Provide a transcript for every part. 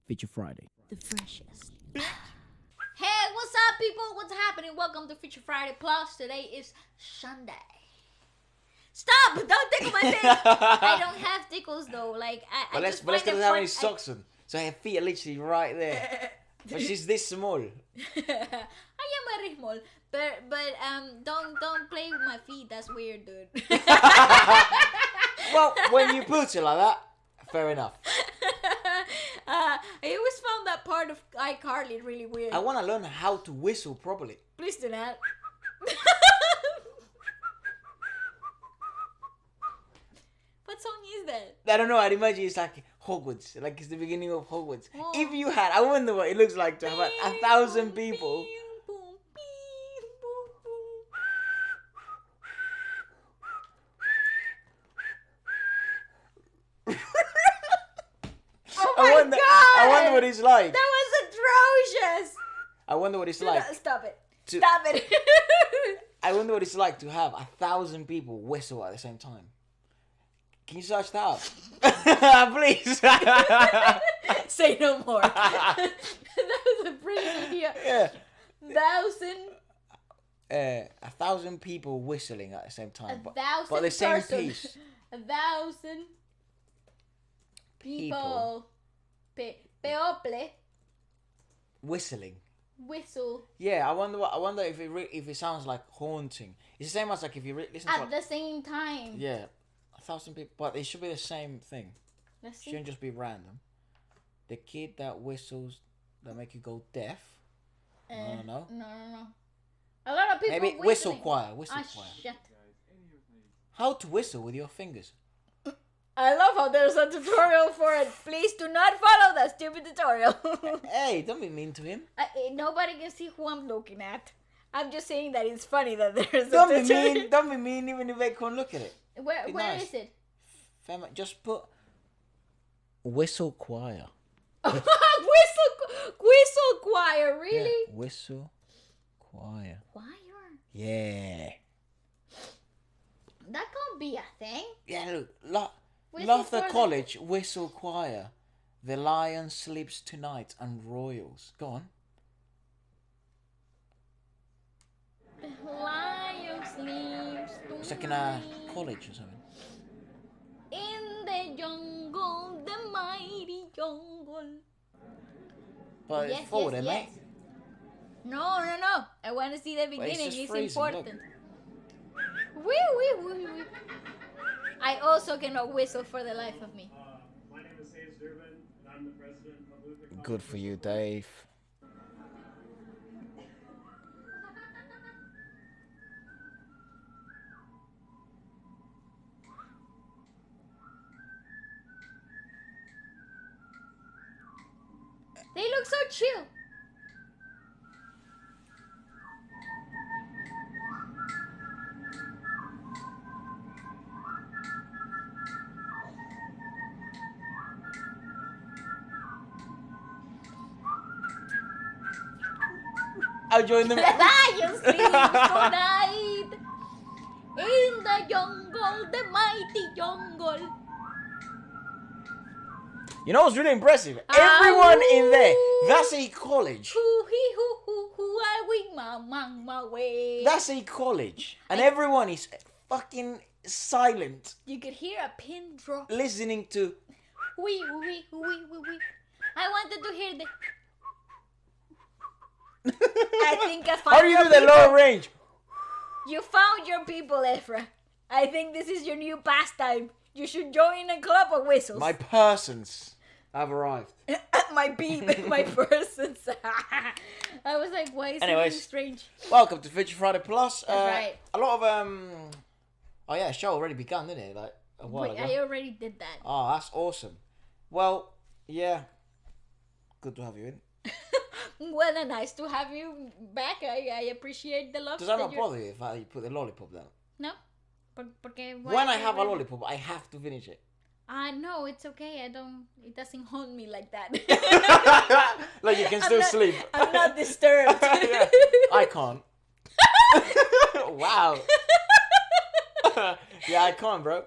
Feature Friday. The freshest. Hey, what's up, people? What's happening? Welcome to Feature Friday Plus. Today is Sunday. Stop! Don't tickle my face. I don't have tickles though. Like I But just let's find get it how fun. many socks on. So her feet are literally right there. But she's this small. I am very small, but don't play with my feet. That's weird, dude. Well, when you put it like that, fair enough. I always found that part of iCarly really weird. I want to learn how to whistle properly. Please do not. What song is that? I don't know, I'd imagine it's like Hogwarts. Like it's the beginning of Hogwarts. Oh. If you had, I wonder what it looks like to have 1,000 people. Oh my god! I wonder what it's like. That was atrocious! I wonder what it's like. Stop it. to- Stop it. I wonder what it's like to have 1,000 people whistle at the same time. Can you search that up? Please. Say no more. That was a brilliant idea. Yeah. 1,000. 1,000 people whistling at the same time. A thousand but the same person. piece. 1,000 people. People. Whistling. Whistle Yeah, I wonder if it sounds like haunting. It's the same as like if you listen to at the same time. yeah, 1,000 people, but it should be the same thing. Let's It see. shouldn't just be random. The kid that whistles that make you go deaf. No. No. A lot of people Maybe whistling. whistle Ah, choir. shit. How to whistle with your fingers? I love how there's a tutorial for it. Please do not follow that stupid tutorial. Hey, don't be mean to him. Nobody can see who I'm looking at. I'm just saying that it's funny that there's Don't a be tutorial. mean. Don't be mean even if they can't look at it. Where Be is nice. it? Just put whistle choir. Whistle choir, really? Yeah, whistle choir. Choir? Yeah. That can't be a thing. Yeah, look. Whistle Luther for the- College Whistle Choir. The Lion Sleeps Tonight and Royals. Go on. The lion sleeps It's like in a college or something. in the jungle, the mighty jungle. But it's forward, mate. No. I want to see the beginning. just It's freezing, look. important. Wee. I also cannot whistle for the life of me. My name is Hayes Durbin, and I'm the president of Luther College. Good for you, Dave. They look so chill. I'll join them. Lion sleeps tonight in the jungle, the mighty jungle. You know what's really impressive? Everyone in there. That's a college. Who are we, mama way? That's a college. And everyone is fucking silent, You could hear a pin drop. listening to. Wee. I wanted to hear the. I think I found How do you your do the people. low range? You found your people, Ephra. I think this is your new pastime. You should join a club of whistles. My persons have arrived. my persons. I was like, why is it Anyways. really strange? Welcome to Feature Friday Plus. That's right. A lot of Oh yeah, show already begun, didn't it? Like a while Wait, ago. I already did that. Oh, that's awesome. Well, yeah. Good to have you in. Well, nice to have you back. I appreciate the love. Does that that not you're- bother you if I put the lollipop down? No. Porque When I have a lollipop, I have to finish it. No, it's okay. I don't. It doesn't haunt me like that. Like you can I'm still not- sleep. I'm not disturbed. Yeah, I can't. Wow. Yeah, I can't, bro.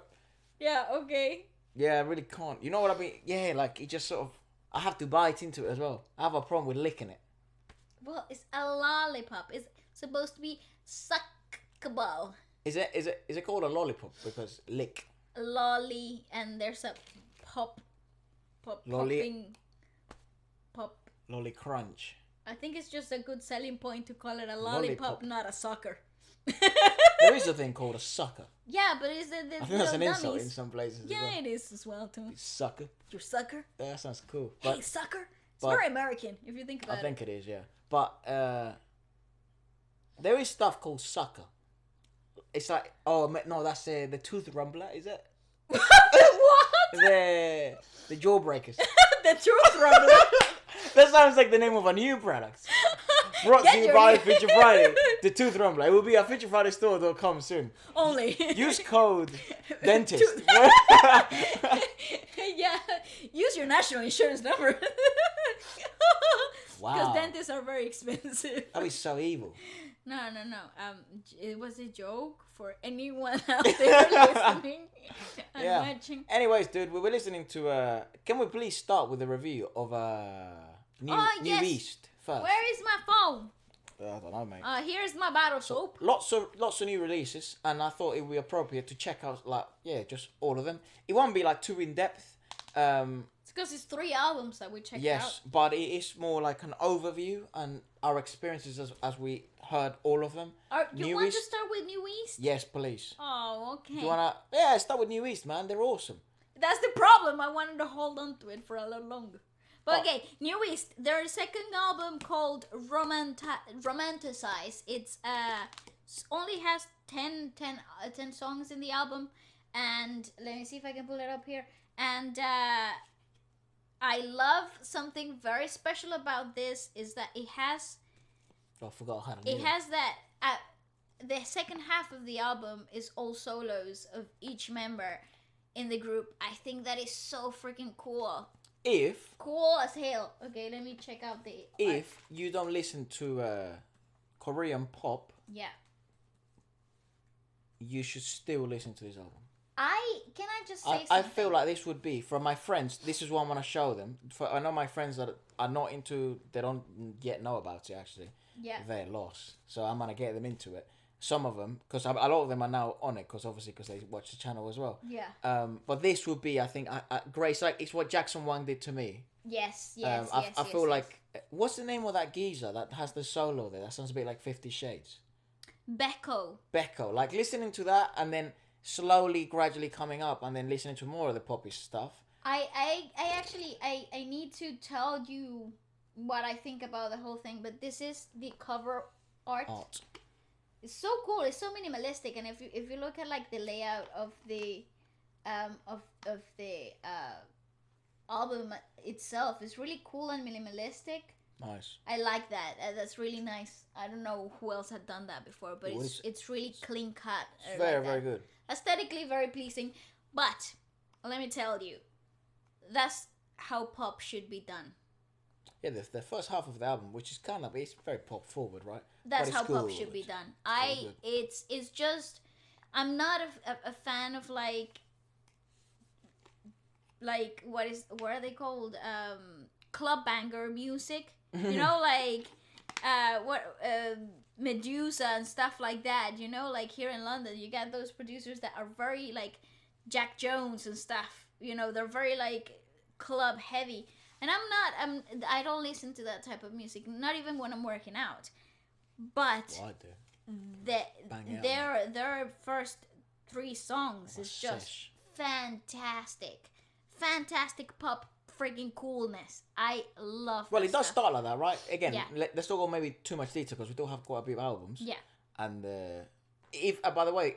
Yeah. Okay. Yeah, I really can't. You know what I mean? Yeah, like it just sort of I have to bite into it as well. I have a problem with licking it. Well, it's a lollipop. It's supposed to be suckable. Is it called a lollipop because lick? Lolly, and there's a Lolly. popping pop. Lolly crunch. I think it's just a good selling point to call it a lollipop, not a sucker. There is a thing called a sucker. Yeah, but it's the I think that's an little insult dummies. in some places. Yeah, as well. it is as well too. You sucker. You sucker. Yeah, that sounds cool. Hey, But sucker. It's but- very American if you think about I think it is, yeah. But there is stuff called sucker. It's like no, that's the tooth rumbler, is it? What? The jawbreakers. The truth rumbler. That sounds like the name of a new product. Brought Get to you your- by Future Friday. The Tooth Rumbler. It will be at futurefridaystore.com soon. Only. Use code dentist. Yeah. Use your national insurance number. Wow. Because dentists are very expensive. That'd be so evil. No. It was a joke for anyone out there listening and Yeah. watching. Anyways, dude, we were listening to. Can we please start with a review of New yes. East first? Where is my phone? I don't know, mate. Here's my bottle soap. Lots of new releases, and I thought it would be appropriate to check out just all of them. It won't be like too in depth. It's because it's 3 albums that we checked Yes, out. but it is more like an overview and our experiences as we heard all of them. You New want East? to start with New East? Yes, please. Oh, okay. You wanna? Yeah, start with New East, man. They're awesome. That's the problem. I wanted to hold on to it for a little longer. But Oh. okay, New East. Their second album called Romanticize. It's only has 10 songs in the album, and let me see if I can pull it up here. And I love something very special about this is that it has I forgot how to it has that the second half of the album is all solos of each member in the group. I think that is so freaking cool. Cool as hell. Okay, let me check out the If you don't listen to Korean pop, yeah. you should still listen to this album. Can I just say I something? feel like this would be, from my friends, this is what I want to show them. I know my friends that are not into, they don't yet know about it actually. Yeah. They're lost. So I'm going to get them into it. Some of them, because a lot of them are now on it, because they watch the channel as well. Yeah. But this would be, I think, Grace, like, it's what Jackson Wang did to me. Yes. I feel like, what's the name of that geezer that has the solo there? That sounds a bit like 50 Shades. Becco. Like listening to that and then slowly, gradually coming up and then listening to more of the poppy stuff. I actually need to tell you what I think about the whole thing, but this is the cover art. It's so cool. It's so minimalistic, and if you look at like the layout of the of the album itself, it's really cool and minimalistic. Nice. I like that. That's really nice. I don't know who else had done that before, but it's really clean cut. It's very, very good. Aesthetically very pleasing, but let me tell you, that's how pop should be done. Yeah, the first half of the album, which is it's very pop forward, right? That's how pop should be done. It's just, I'm not a fan of like what are they called? Club banger music. You know, like Medusa and stuff like that. You know, like here in London, you got those producers that are very like Jack Jones and stuff. You know, they're very like club heavy. And I don't listen to that type of music, not even when I'm working out. But their first 3 songs is just fantastic. Fantastic pop freaking coolness. I love Well, that it does stuff. start like that, right? Again, Yeah. let's not go maybe too much detail because we do have quite a few albums. Yeah. And if by the way,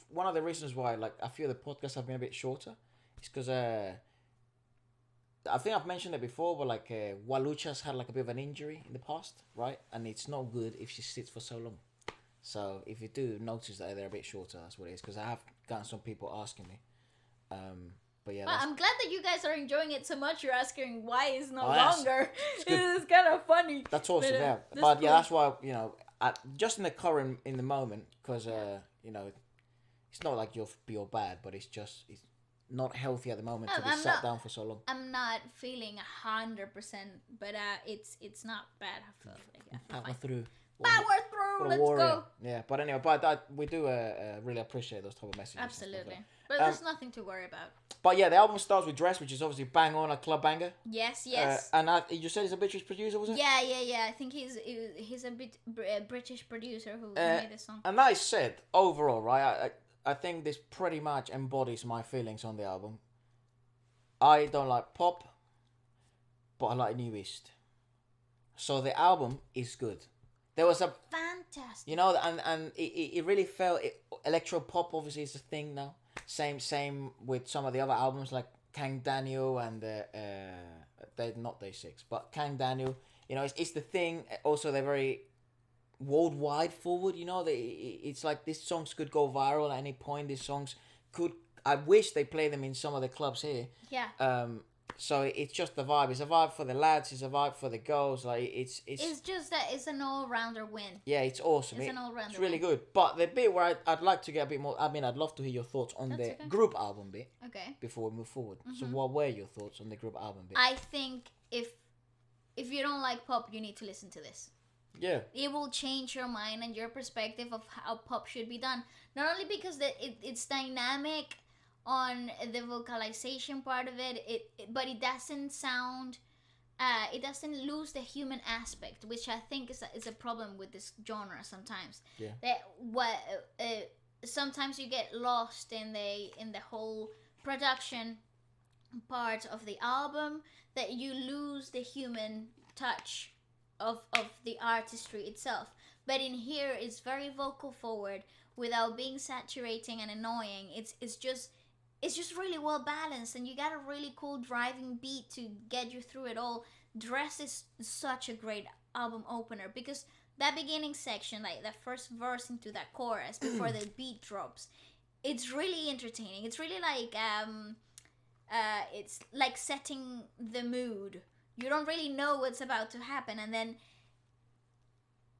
one of the reasons why like I feel the podcasts have been a bit shorter is because I think I've mentioned it before, but like Walucha's had like a bit of an injury in the past, right? And it's not good if she sits for so long. So if you do notice that they're a bit shorter, that's what it is. Because I have gotten some people asking me. But yeah, I'm glad that you guys are enjoying it so much. You're asking why it's not that's longer. good. It's kind of funny. that's awesome, yeah. that's But cool. yeah, that's why just in the moment, because you know, it's not like you're bad, but it's not healthy at the moment No, to be I'm sat not- down for so long. I'm not feeling 100%, but it's not bad. I feel Power fine. through. Power through. What a Let's warrior. go. Yeah, but anyway, we do really appreciate those type of messages. and stuff like Absolutely. that. But there's nothing to worry about. But yeah, the album starts with Dress, which is obviously bang on, a club banger. Yes, yes. And you said he's a British producer, was it? Yeah. I think he's a bit British producer who made this song. And that said, overall, right, I think this pretty much embodies my feelings on the album. I don't like pop, but I like New East. So the album is good. There was a, Fantastic. you know, and it really felt, electro pop obviously is a thing now. Same with some of the other albums like Kang Daniel and they not DAY6, but Kang Daniel. You know, it's the thing. Also, they're very worldwide forward. You know, it's like these songs could go viral at any point. These songs could. I wish they play them in some of the clubs here. Yeah. So it's just the vibe. It's a vibe for the lads. It's a vibe for the girls. Like It's just that it's an all-rounder win. yeah, it's awesome. It's an all-rounder It's really win. good. But the bit where I'd like to get a bit more. I mean, I'd love to hear your thoughts on That's the okay. group album bit Okay. before we move forward. So what were your thoughts on the group album bit? I think if you don't like pop, you need to listen to this. Yeah. It will change your mind and your perspective of how pop should be done. Not only because it's dynamic on the vocalization part of it, but it doesn't sound. It doesn't lose the human aspect, which I think is a problem with this genre sometimes. Yeah. That sometimes you get lost in the whole production part of the album, that you lose the human touch of the artistry itself. But in here, it's very vocal forward without being saturating and annoying. It's just really well balanced, and you got a really cool driving beat to get you through it all. Dress is such a great album opener because that beginning section, like that first verse into that chorus before the beat drops, it's really entertaining. It's really like it's like setting the mood. You don't really know what's about to happen, and then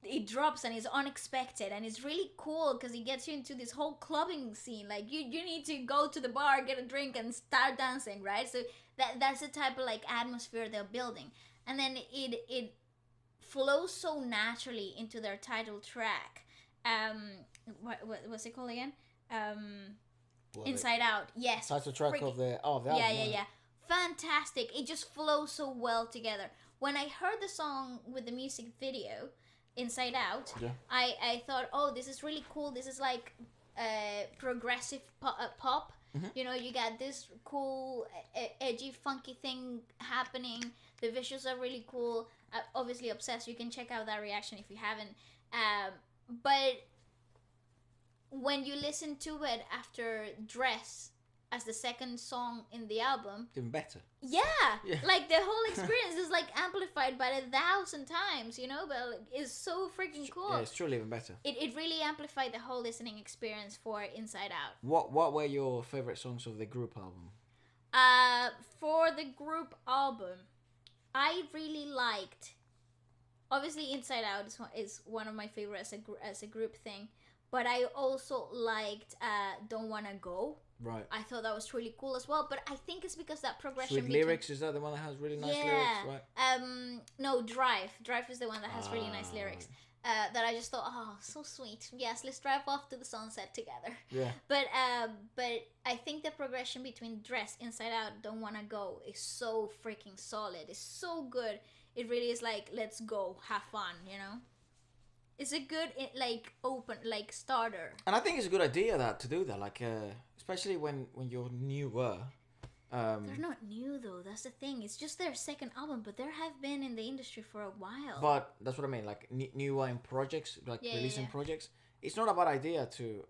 it drops and it's unexpected, and it's really cool because it gets you into this whole clubbing scene. Like you need to go to the bar, get a drink, and start dancing, right? So that's the type of like atmosphere they're building, and then it flows so naturally into their title track. What's it called again? Inside Out. Yes. Title track of the album. Yeah. Fantastic. It just flows so well together. When I heard the song with the music video, Inside Out, Yeah. I thought, oh, this is really cool. This is like progressive pop. Mm-hmm. You know, you got this cool, edgy, funky thing happening. The visuals are really cool. Obviously, Obsessed. You can check out that reaction if you haven't. But when you listen to it after Dress as the second song in the album, Even better. yeah, Yeah. like the whole experience is like amplified by 1,000 times, you know, but like, it's so freaking cool. Yeah, it's truly even better. It really amplified the whole listening experience for Inside Out. What were your favorite songs of the group album? For the group album, I really liked, obviously Inside Out is one of my favorites as a group thing, but I also liked Don't Wanna Go. Right. I thought that was really cool as well, but I think it's because that progression Sweet Lyrics, is that the one that has really nice lyrics, right? No, Drive is the one that has really nice lyrics, that I just thought, oh, so sweet. Yes, let's drive off to the sunset together. Yeah. But I think the progression between Dress, Inside Out, Don't Wanna Go is so freaking solid. It's so good. It really is like, let's go, have fun, you know? It's a good, like, open, like, starter. And I think it's a good idea to do that, like, especially when you're newer. They're not new, though. That's the thing. It's just their second album, but they have been in the industry for a while. But that's what I mean, like, newer in projects, like releasing projects. It's not a bad idea to...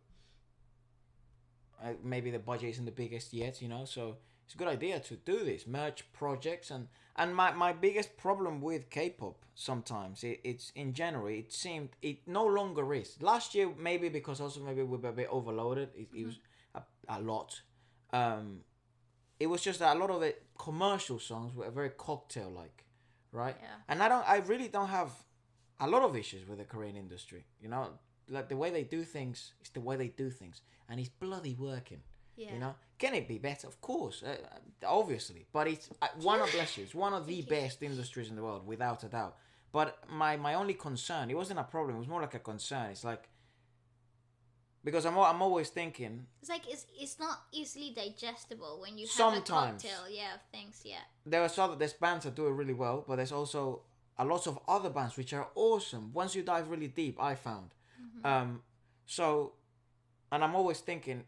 maybe the budget isn't the biggest yet, you know, so it's a good idea to do this, merge projects. And my biggest problem with K-pop sometimes, it's in January, it no longer is. Last year, maybe because also maybe we were a bit overloaded, it was a lot. It was just that a lot of the commercial songs were very cocktail-like, right? Yeah. And I really don't have a lot of issues with the Korean industry, you know? Like, the way they do things is the way they do things. And it's bloody working. Yeah. You know, can it be better? Of course, obviously. But it's bless you, it's one of the best industries in the world, without a doubt. But my only concern, it wasn't a problem. It was more like a concern. It's like, because I'm always thinking. It's like it's not easily digestible when you have sometimes, a cocktail. Yeah, of things. Yeah. There's bands that do it really well, but there's also a lot of other bands which are awesome. Once you dive really deep, I found. So, and I'm always thinking,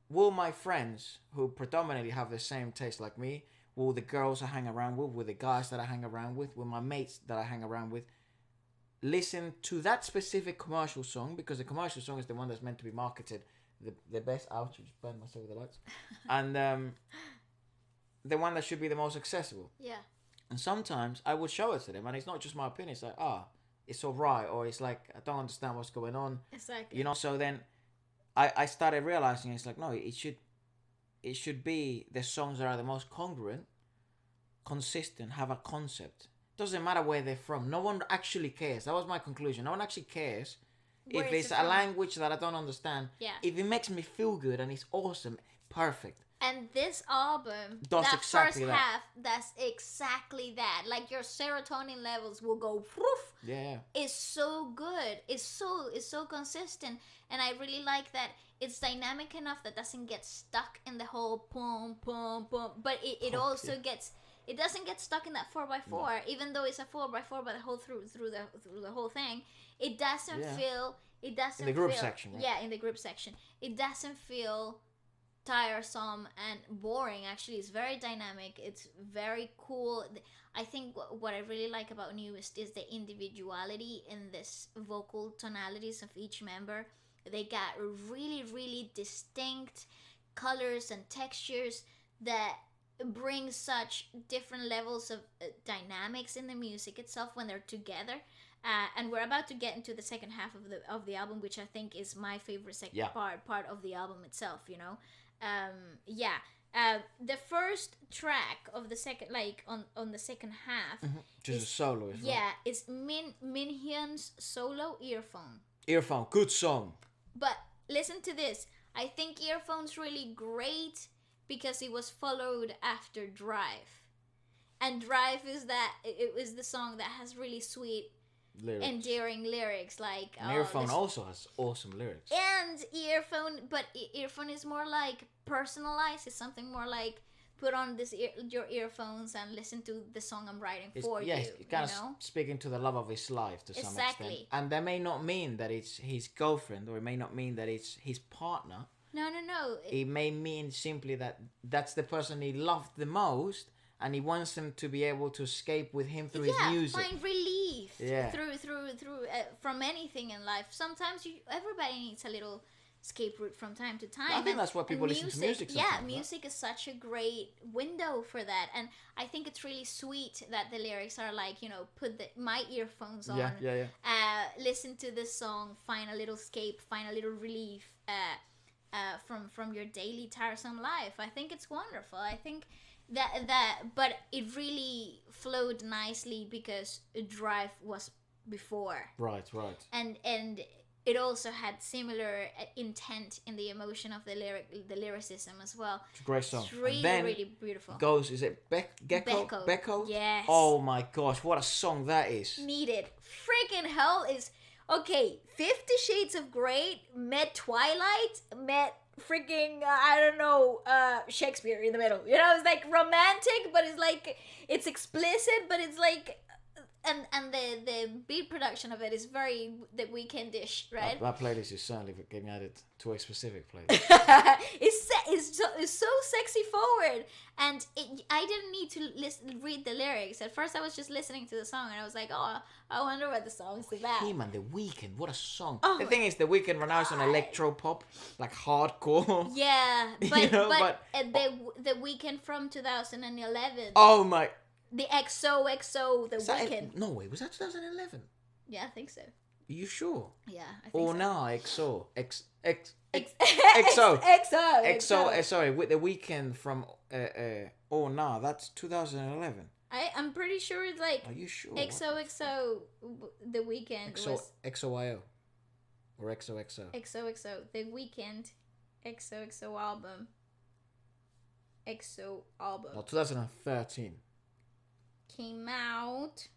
will my friends who predominantly have the same taste like me, will the girls I hang around with, will the guys that I hang around with, will my mates that I hang around with, listen to that specific commercial song, because the commercial song is the one that's meant to be marketed the best. Ouch, just burned myself with the lights. And the one that should be the most accessible. Yeah. And sometimes I would show it to them, and it's not just my opinion. It's like, it's alright, or it's like, I don't understand what's going on. Exactly. You know, so then I started realizing it's like, no, it should be the songs that are the most congruent, consistent, have a concept. Doesn't matter where they're from. No one actually cares. That was my conclusion. No one actually cares if it's a language that I don't understand. Yeah. If it makes me feel good and it's awesome, perfect. And this album, does that exactly first that. half, that's exactly that. Like your serotonin levels will go woof. Yeah. It's so good. It's so consistent, and I really like that it's dynamic enough that doesn't get stuck in the whole boom boom boom. But it also gets. It doesn't get stuck in that 4x4, no. Even though it's a 4x4, but through the whole thing, it doesn't feel. It doesn't in the group feel, section. Right? Yeah, in the group section, it doesn't feel tiresome and boring. Actually, it's very dynamic. It's very cool. I think what I really like about Newest is the individuality in this vocal tonalities of each member. They got really, really distinct colors and textures that bring such different levels of dynamics in the music itself when they're together. And we're about to get into the second half of the album, which I think is my favorite part of the album itself. You know, the first track of the second, like on the second half, just a solo. It's Min Hyun's solo Earphone. Earphone, good song. But listen to this. I think Earphone's really great because it was followed after Drive, and Drive is the song that has really sweet, endearing lyrics. Like Earphone also has awesome lyrics. And Earphone is more like personalized. It's something more like put on your earphones and listen to the song I'm writing for you. Yes, it's kind of speaking to the love of his life to some extent. And that may not mean that it's his girlfriend, or it may not mean that it's his partner. No. It may mean simply that that's the person he loved the most, and he wants them to be able to escape with him through his music. Find relief through from anything in life. Sometimes everybody needs a little escape route from time to time. I think that's why people listen to music sometimes. Music is such a great window for that, and I think it's really sweet that the lyrics are like, you know, put my earphones on, listen to this song, find a little escape, find a little relief from your daily tiresome life. I think it's wonderful. I think but it really flowed nicely because Drive was before. Right. And it also had similar intent in the emotion of the lyricism as well. It's a great song. It's really beautiful. Is it Beko? Beko? Yes. Oh my gosh, what a song that is. Needed. Freaking hell is... Okay, 50 Shades of Grey met Twilight, met freaking, Shakespeare in the middle. You know, it's like romantic, but it's like, it's explicit, but it's like... And the beat production of it is very The Weeknd-ish, right? That playlist is certainly getting added to a specific playlist. It's so sexy forward, and I didn't need to read the lyrics. At first, I was just listening to the song, and I was like, oh, I wonder what the song's about. Him and The Weeknd, what a song! Oh, the thing is, The Weeknd right now is on electro pop, like hardcore. Yeah, but the Weeknd from 2011. Oh my. The XOXO, The Weeknd. No way, was that 2011? Yeah, I think so. Are you sure? Yeah, I think so. XO. XO. Sorry, with The Weeknd from that's 2011. I'm pretty sure it's like... Are you sure? XOXO, The Weeknd was... XOYO. Or XOXO. XOXO, The Weeknd, XOXO album. EXO album. No, 2013. Came out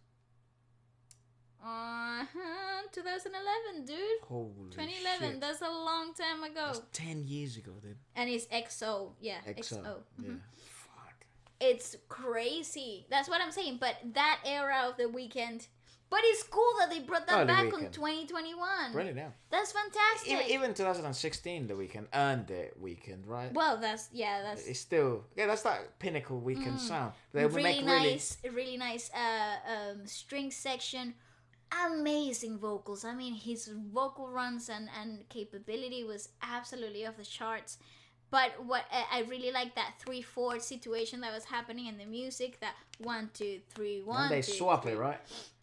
2011, dude. Holy 2011. shit. That's a long time ago. That's 10 years ago, dude. And it's EXO. Yeah, EXO. EXO. Yeah. Fuck. It's crazy. That's what I'm saying. But that era of The Weeknd. But it's cool that they brought that The back Weeknd. on 2021. Bring it down. That's fantastic. Even 2016, The Weeknd earned The Weeknd, right? Well, that's It's still that's that pinnacle Weeknd sound. They would really make really nice string section. Amazing vocals. I mean, his vocal runs and capability was absolutely off the charts. But what I really like that 3/4 situation that was happening in the music. That 1 2 3 1. And they 2, swap 3. it, right?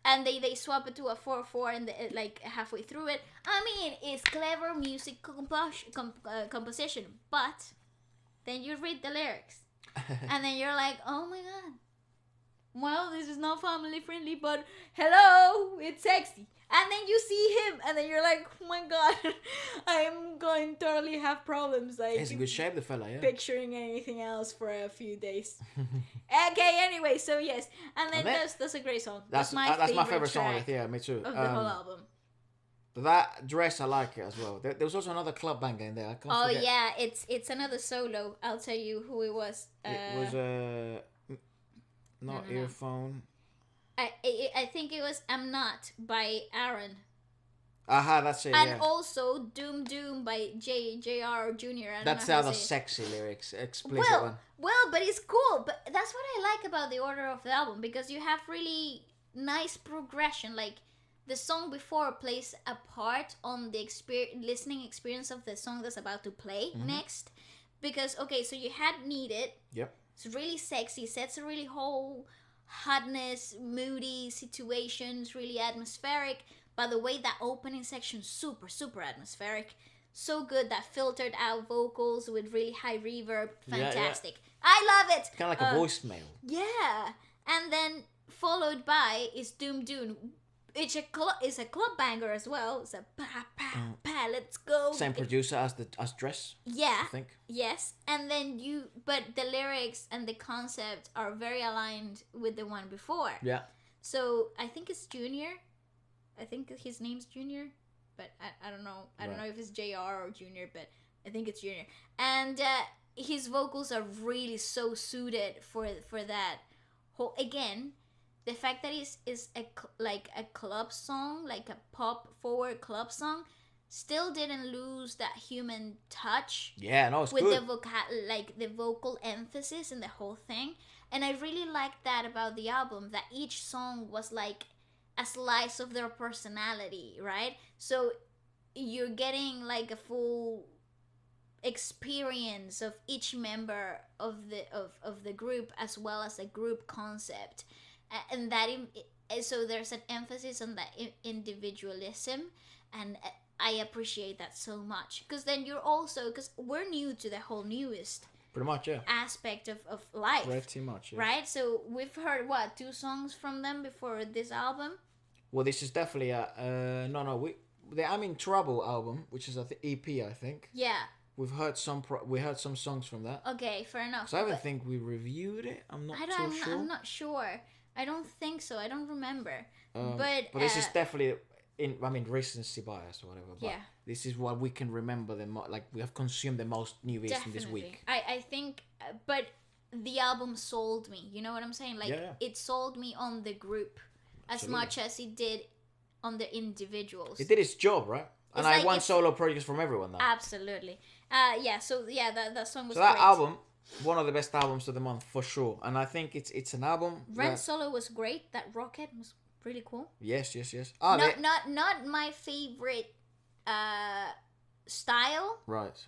And they swap it to a 4/4 and like halfway through it. I mean, it's clever music composition, but then you read the lyrics, and then you're like, oh my god, well, this is not family friendly, but hello, it's sexy. And then you see him, and then you're like, oh my god, I'm going to totally have problems. Like, He's in good shape, the fella, yeah. picturing anything else for a few days. Okay, anyway, so yes, and then that's a great song. That's my favorite song. Yeah, me too. Of the whole album. That dress, I like it as well. There was also another club banger in there. I can't forget. Yeah, it's another solo. I'll tell you who it was. It was not no. Earphone. I think it was I'm Not by Aaron. Aha, that's it. And also Doom Doom by JR Jr. That's the other sexy lyrics, explicit one. Well, but it's cool. But that's what I like about the order of the album, because you have really nice progression. Like, the song before plays a part on the listening experience of the song that's about to play next. Because, okay, so you had Need It. Yep. It's really sexy, sets a really whole hotness, moody situations, really atmospheric. By the way, that opening section, super, super atmospheric. So good, that filtered out vocals with really high reverb. Fantastic. Yeah. I love it. Kind of like a voicemail. Yeah. And then followed by is Doom Doom. It's a club banger as well. It's a pa pa pa, let's go. Same producer as Dress. Yeah. I think. Yes, and then but the lyrics and the concept are very aligned with the one before. Yeah. So I think it's Junior. I think his name's Junior, but I don't know. I don't know if it's JR or Junior, but I think it's Junior. And his vocals are really so suited for that whole. Again, the fact that it is like a club song, like a pop forward club song, still didn't lose that human touch. Yeah, no, it's with good. The vocal emphasis and the whole thing. And I really liked that about the album, that each song was like a slice of their personality, right? So you're getting like a full experience of each member of the group, as well as a group concept. And that so there's an emphasis on that individualism, and I appreciate that so much, because then you're also, because we're new to the whole newest pretty much, yeah, aspect of life, pretty much, yeah. Right? So we've heard 2 songs from them before this album. Well, this is definitely the I'm in Trouble album, which is EP, I think. Yeah. We've heard some songs from that. Okay, fair enough. So I don't think we reviewed it. I'm not sure. I'm not sure. I don't think so. I don't remember. But this is definitely recency bias or whatever. But this is what we can remember like we have consumed the most newest in this week. I think, but the album sold me. You know what I'm saying? Like, it sold me on the group as much as it did on the individuals. It did its job, right? And I want solo projects from everyone now. Absolutely. So that song was so that great. album, one of the best albums of the month for sure. And I think it's an album. Ren solo was great. That Rocket was really cool. Yes. Not my favorite style. Right.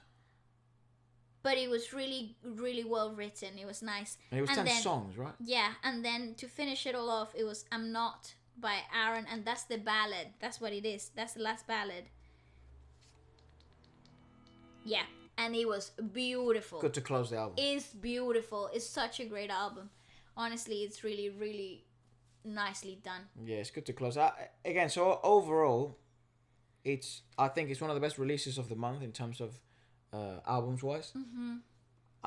But it was really, really well written. It was nice. And it was 10 songs, right? Yeah, and then to finish it all off, it was I'm Not by Aaron, and that's the ballad. That's what it is. That's the last ballad. Yeah, and it was beautiful. Good to close the album. It's beautiful. It's such a great album. Honestly, it's really, really nicely done. Yeah, it's good to close. Again, so overall, I think it's one of the best releases of the month in terms of albums wise. Mm-hmm.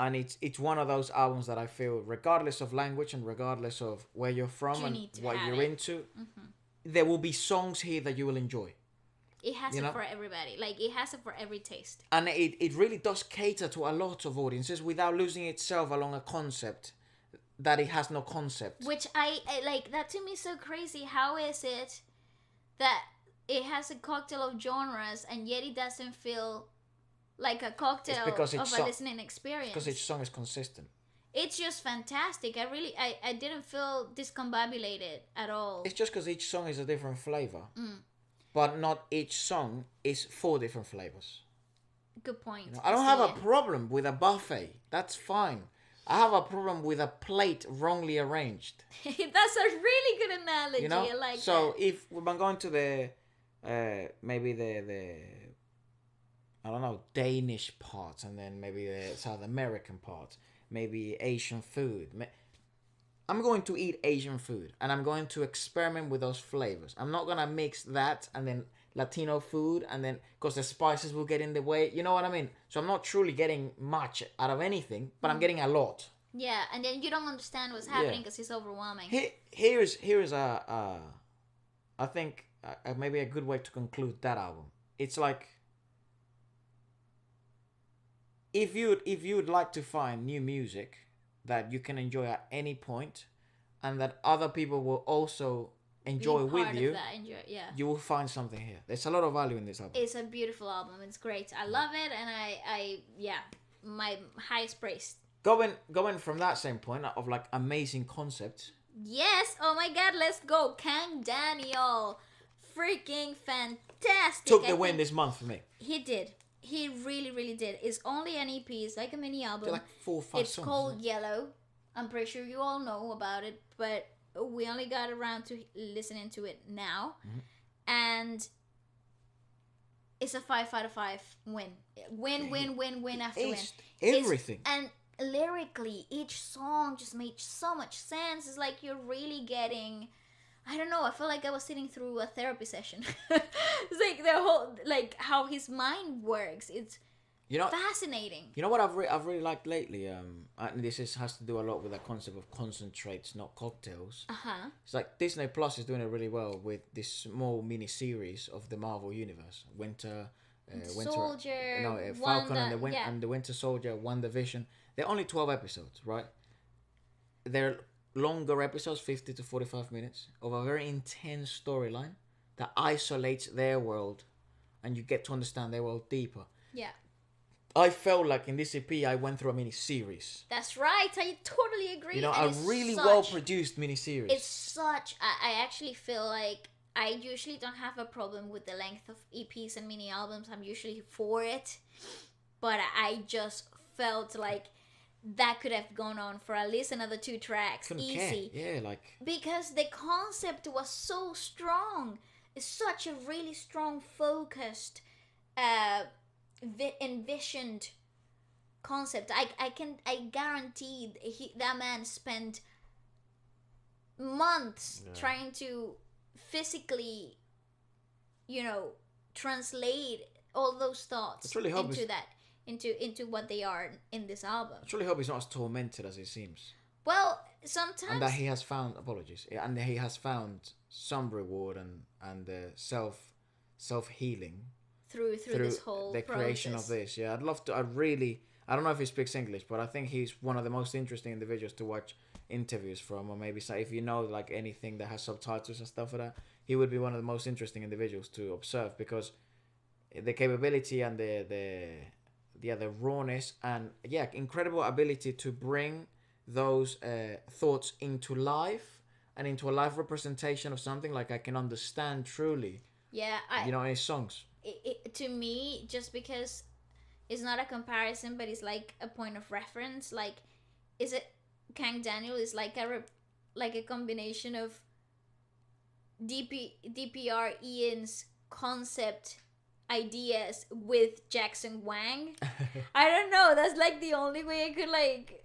and it's one of those albums that I feel, regardless of language and regardless of where you're from and what you're into, there will be songs here that you will enjoy. It has it for everybody. Like, it has it for every taste. And it really does cater to a lot of audiences without losing itself along a concept that it has no concept. Which I like, that to me is so crazy. How is it that it has a cocktail of genres and yet it doesn't feel like a cocktail of a listening experience? Because each song is consistent. It's just fantastic. I didn't feel discombobulated at all. It's just because each song is a different flavor. But not each song is 4 different flavors. Good point. You know, I don't have a problem with a buffet. That's fine. I have a problem with a plate wrongly arranged. That's a really good analogy. You know? I like so that. If we're going to the maybe the I don't know, Danish parts, and then maybe the South American parts, maybe Asian food. I'm going to eat Asian food, and I'm going to experiment with those flavors. I'm not gonna mix that and then Latino food, and then because the spices will get in the way. You know what I mean? So I'm not truly getting much out of anything, but I'm getting a lot. Yeah, and then you don't understand what's happening because it's overwhelming. Here is I think maybe a good way to conclude that album. It's like, if you'd like to find new music that you can enjoy at any point, and that other people will also enjoy with you, you will find something here. There's a lot of value in this album. It's a beautiful album. It's great. I love it, and I my highest praise. Going from that same point of like amazing concepts. Yes. Oh my God. Let's go. Kang Daniel, freaking fantastic. Took the win this month for me. He did. He really, really did. It's only an EP. It's like a mini album. Like 4 or 5 it's songs. It's called Yellow. I'm pretty sure you all know about it, but we only got around to listening to it now. And it's a 5 out of 5 win. Win after win. Everything. And lyrically, each song just made so much sense. It's like you're really getting... I don't know. I feel like I was sitting through a therapy session. It's like the whole, like how his mind works. It's fascinating. You know what I've really liked lately. And this has to do a lot with the concept of concentrates, not cocktails. It's like Disney Plus is doing it really well with this small mini series of the Marvel universe. Winter Soldier, Falcon and the Winter Soldier, WandaVision. They're only 12 episodes, right? They're longer episodes, 50 to 45 minutes, of a very intense storyline that isolates their world, and you get to understand their world deeper. Yeah. I felt like in this EP I went through a mini series. That's right. I totally agree. You know, a really well produced mini series. It's such. I actually feel like I usually don't have a problem with the length of EPs and mini albums. I'm usually for it, but I just felt like that could have gone on for at least another 2 tracks. Couldn't easy. Care. Yeah, like, because the concept was so strong. It's such a really strong, focused, envisioned concept. I guaranteed that man spent months trying to physically, translate all those thoughts into that. Into what they are in this album. I truly hope he's not as tormented as he seems. Well, sometimes. And that he has found and he has found some reward and self healing through this whole the creation of this. Yeah, I'd love to. I don't know if he speaks English, but I think he's one of the most interesting individuals to watch interviews from, or maybe say if you know like anything that has subtitles and stuff like that, he would be one of the most interesting individuals to observe, because the capability and the rawness and incredible ability to bring those thoughts into life and into a live representation of something. Like I can understand truly. Yeah, in his songs. To me, just because it's not a comparison, but it's like a point of reference. Like, is it Kang Daniel is like a combination of DPR Ian's concept ideas with Jackson Wang. I don't know. That's like the only way I could like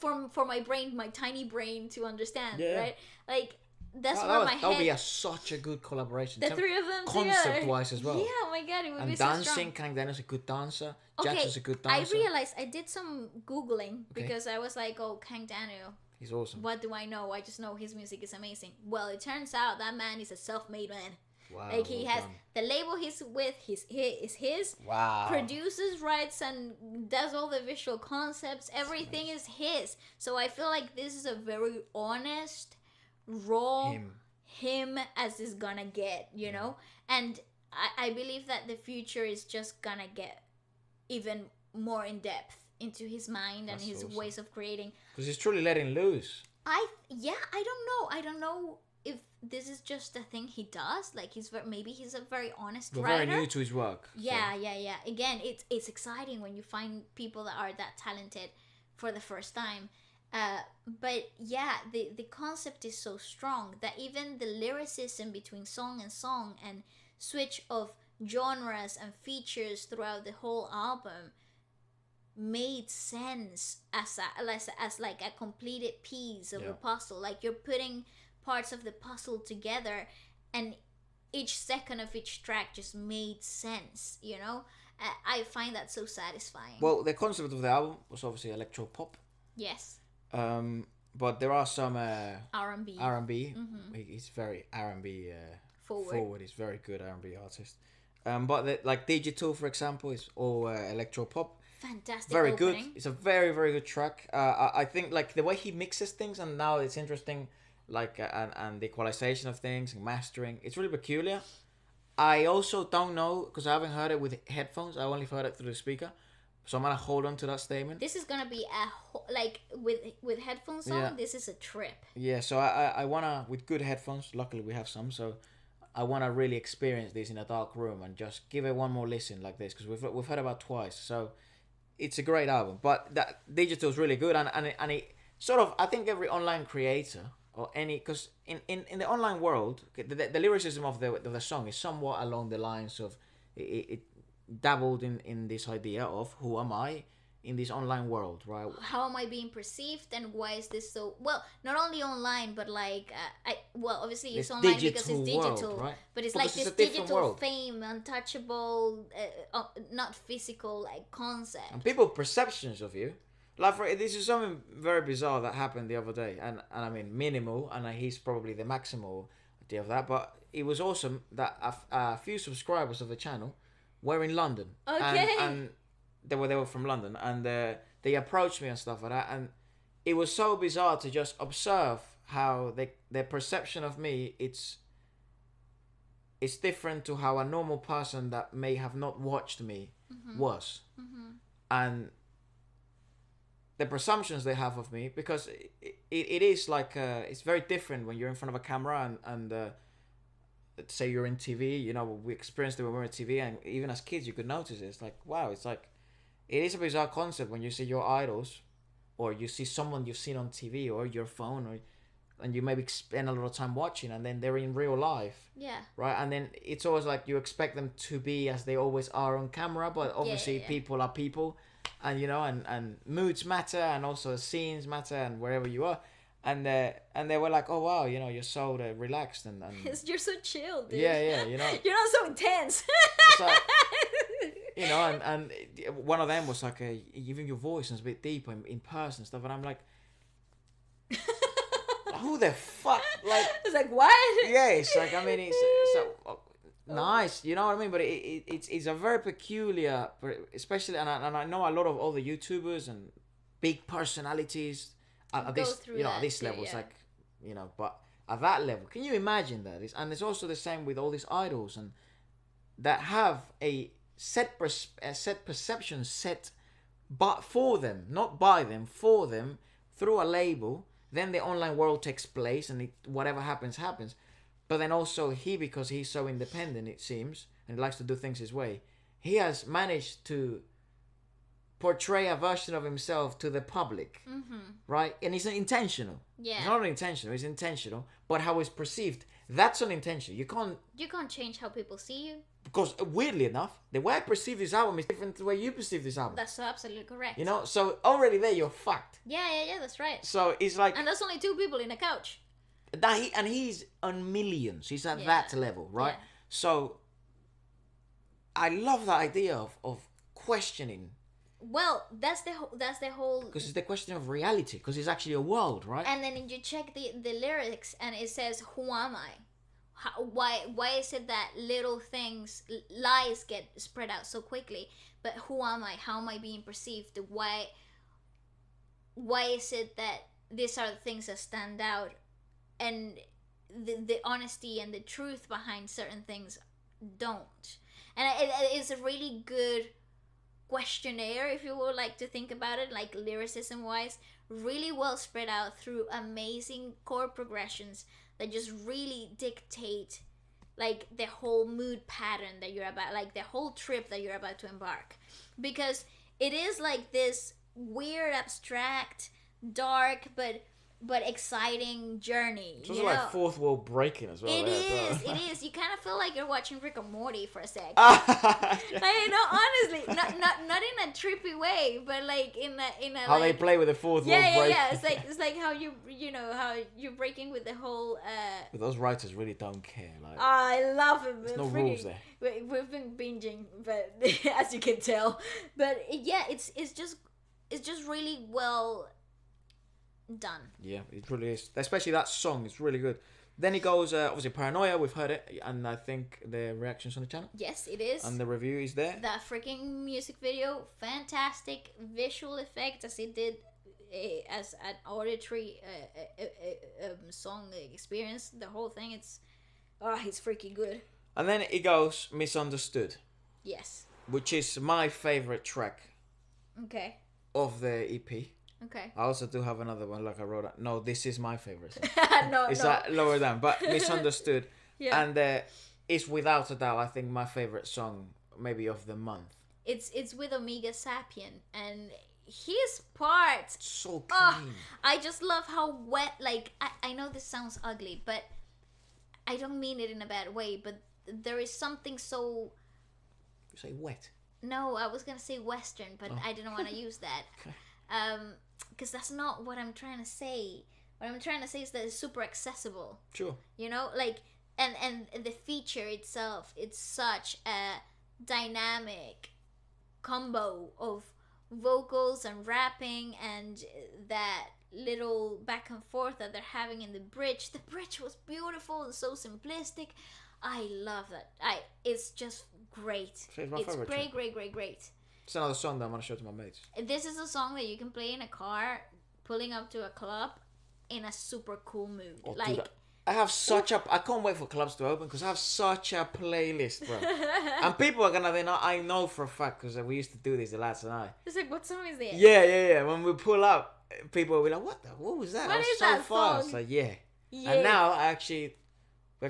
for my brain, my tiny brain to understand, right? Like that's That where would, my that would be head. such a good collaboration. The three of them together. Concept-wise as well. Yeah, oh my god, it would And be so dancing, strong. Kang Daniel's a good dancer. Okay, Jackson's a good I dancer. realized I did some googling because I was like, oh, Kang Daniel. He's awesome. What do I know? I just know his music is amazing. Well, it turns out that man is a self-made man. Wow. Like he well has done. the label he's with. Is his. Wow. Produces, writes, and does all the visual concepts. Everything is his. So I feel like this is a very honest, raw him as is gonna get. You know, and I believe that the future is just gonna get even more in depth into his mind and his awesome. ways of creating. Because he's truly letting loose. I don't know if this is just a thing he does. Like maybe he's a very honest We're writer. very new to his work. Yeah. Again, it's exciting when you find people that are that talented for the first time. But yeah, the concept is so strong that even the lyricism between song and switch of genres and features throughout the whole album made sense as like a completed piece of a puzzle. Like you're putting parts of the puzzle together, and each second of each track just made sense. You know, I find that so satisfying. Well, the concept of the album was obviously electro pop. Yes. But there are some R&B. R&B. He's very R&B Forward. He's very good R&B artist. But like Digital, for example, is all electro pop. Fantastic. Very opening. good. It's a very, very good track. I think like the way he mixes things, and now it's interesting, like and the equalization of things and mastering. It's really peculiar. I also don't know because I haven't heard it with headphones. I only heard it through the speaker, so I'm gonna hold on to that statement. This is gonna be like with headphones on. Yeah. This is a trip. Yeah. So I wanna with good headphones. Luckily we have some. So I wanna really experience this in a dark room and just give it one more listen like this because we've heard about twice. So. It's a great album, but that Digital is really good, and it sort of, I think every online creator or any, because in the online world, the lyricism of the song is somewhat along the lines of it dabbled in this idea of who am I in this online world, right? How am I being perceived, and why is this so not only online but like obviously it's This online because it's digital digital, world, right? but it's Because like it's this a different digital world. fame, untouchable, not physical like concept. And people's perceptions of you, like this is something very bizarre that happened the other day, and I mean minimal, and he's probably the maximal idea of that, but it was awesome that a few subscribers of the channel were in London. Okay. And they were from London, and they approached me and stuff like that, and it was so bizarre to just observe how their perception of me it's different to how a normal person that may have not watched me was, and the presumptions they have of me, because it is like it's very different when you're in front of a camera and say you're in TV. You know, we experienced it when we were in TV, and even as kids you could notice it. It's like, wow, it's like it is a bizarre concept when you see your idols, or you see someone you've seen on TV or your phone, and you maybe spend a lot of time watching, and then they're in real life. Yeah. Right, and then it's always like you expect them to be as they always are on camera, but obviously people are people, and you know, and moods matter, and also scenes matter, and wherever you are, and they were like, oh wow, you know, you're so relaxed and You're so chill, dude. yeah, you know, You're not so intense. so, you know, and one of them was like, even your voice is a bit deeper in person and stuff, and I'm like, who the fuck, like, It's like, what? yeah, it's like, I mean, it's so nice, you know what I mean, but it's a very peculiar, especially, and I know a lot of other YouTubers and big personalities at this, you know, at this level, it's like, you know, but at that level, can you imagine that? And it's also the same with all these idols, and that have a set perception set, but for them, not by them, for them, through a label. Then the online world takes place, and whatever happens. But then also because he's so independent, it seems, and he likes to do things his way, he has managed to portray a version of himself to the public, right? And it's intentional. Yeah. It's not unintentional, it's intentional. But how it's perceived, that's unintentional. You can't change how people see you. Because weirdly enough, the way I perceive this album is different to the way you perceive this album. That's so absolutely correct. You know, so already there you're fucked. Yeah, that's right. So it's like, And that's only two people in a couch. he's on millions. He's at Yeah. that level, right? Yeah. So I love the idea of questioning, Well, that's the whole. because it's the question of reality, because it's actually a world, right? And then you check the lyrics, and it says, "Who am I? Why is it that little things, lies get spread out so quickly? But who am I? How am I being perceived? Why is it that these are the things that stand out, and the honesty and the truth behind certain things don't?" And it's a really good questionnaire, if you would like to think about it, like lyricism wise, really well spread out through amazing chord progressions that just really dictate like the whole mood pattern that you're about, like the whole trip that you're about to embark, because it is like this weird, abstract, dark, but exciting journey. It's also like fourth wall breaking as well. It there, is. so. It is. You kind of feel like you're watching Rick and Morty for a sec. Yeah. Like, no, honestly, not in a trippy way, but like in a How they like, play with the fourth wall yeah, break. It's like how you know how you're breaking with the whole. But those writers really don't care. Like, I love it. there's no rules there. We've been binging, but as you can tell, but yeah, it's just really well done. Yeah, it really is. Especially that song, it's really good. Then he goes, obviously, Paranoia, we've heard it, and I think the reactions on the channel. Yes, it is. And the review is there. That freaking music video, fantastic visual effects as it did as an auditory song experience. The whole thing, it's freaking good. And then it goes, Misunderstood, Yes. which is my favorite track Okay. of the EP. Okay. I also do have another one, like I wrote out. No, this is my favorite song. It's no. that lower down, but Misunderstood. Yeah. And it's without a doubt, I think, my favorite song, maybe of the month. It's with Omega Sapien, and his part. So clean. I just love how wet. Like I know this sounds ugly, but I don't mean it in a bad way. But there is something so. You say wet. No, I was gonna say Western, but I didn't want to use that. Okay. Because that's not what I'm trying to say. What I'm trying to say is that it's super accessible. Sure. You know, like, and the feature itself, it's such a dynamic combo of vocals and rapping and that little back and forth that they're having in the bridge. The bridge was beautiful and so simplistic. I love that. It's just great. So it's my favorite great, track. great. It's another song that I want to show to my mates. This is a song that you can play in a car, pulling up to a club, in a super cool mood. Oh, like, dude, I have such a... I can't wait for clubs to open because I have such a playlist, bro. And people are gonna... I know for a fact because we used to do this, the lads and I. it's like, what song is it? Yeah. When we pull up, people will be like, what was that? What was is so that fast. song? Like, yeah. Yeah. And now we actually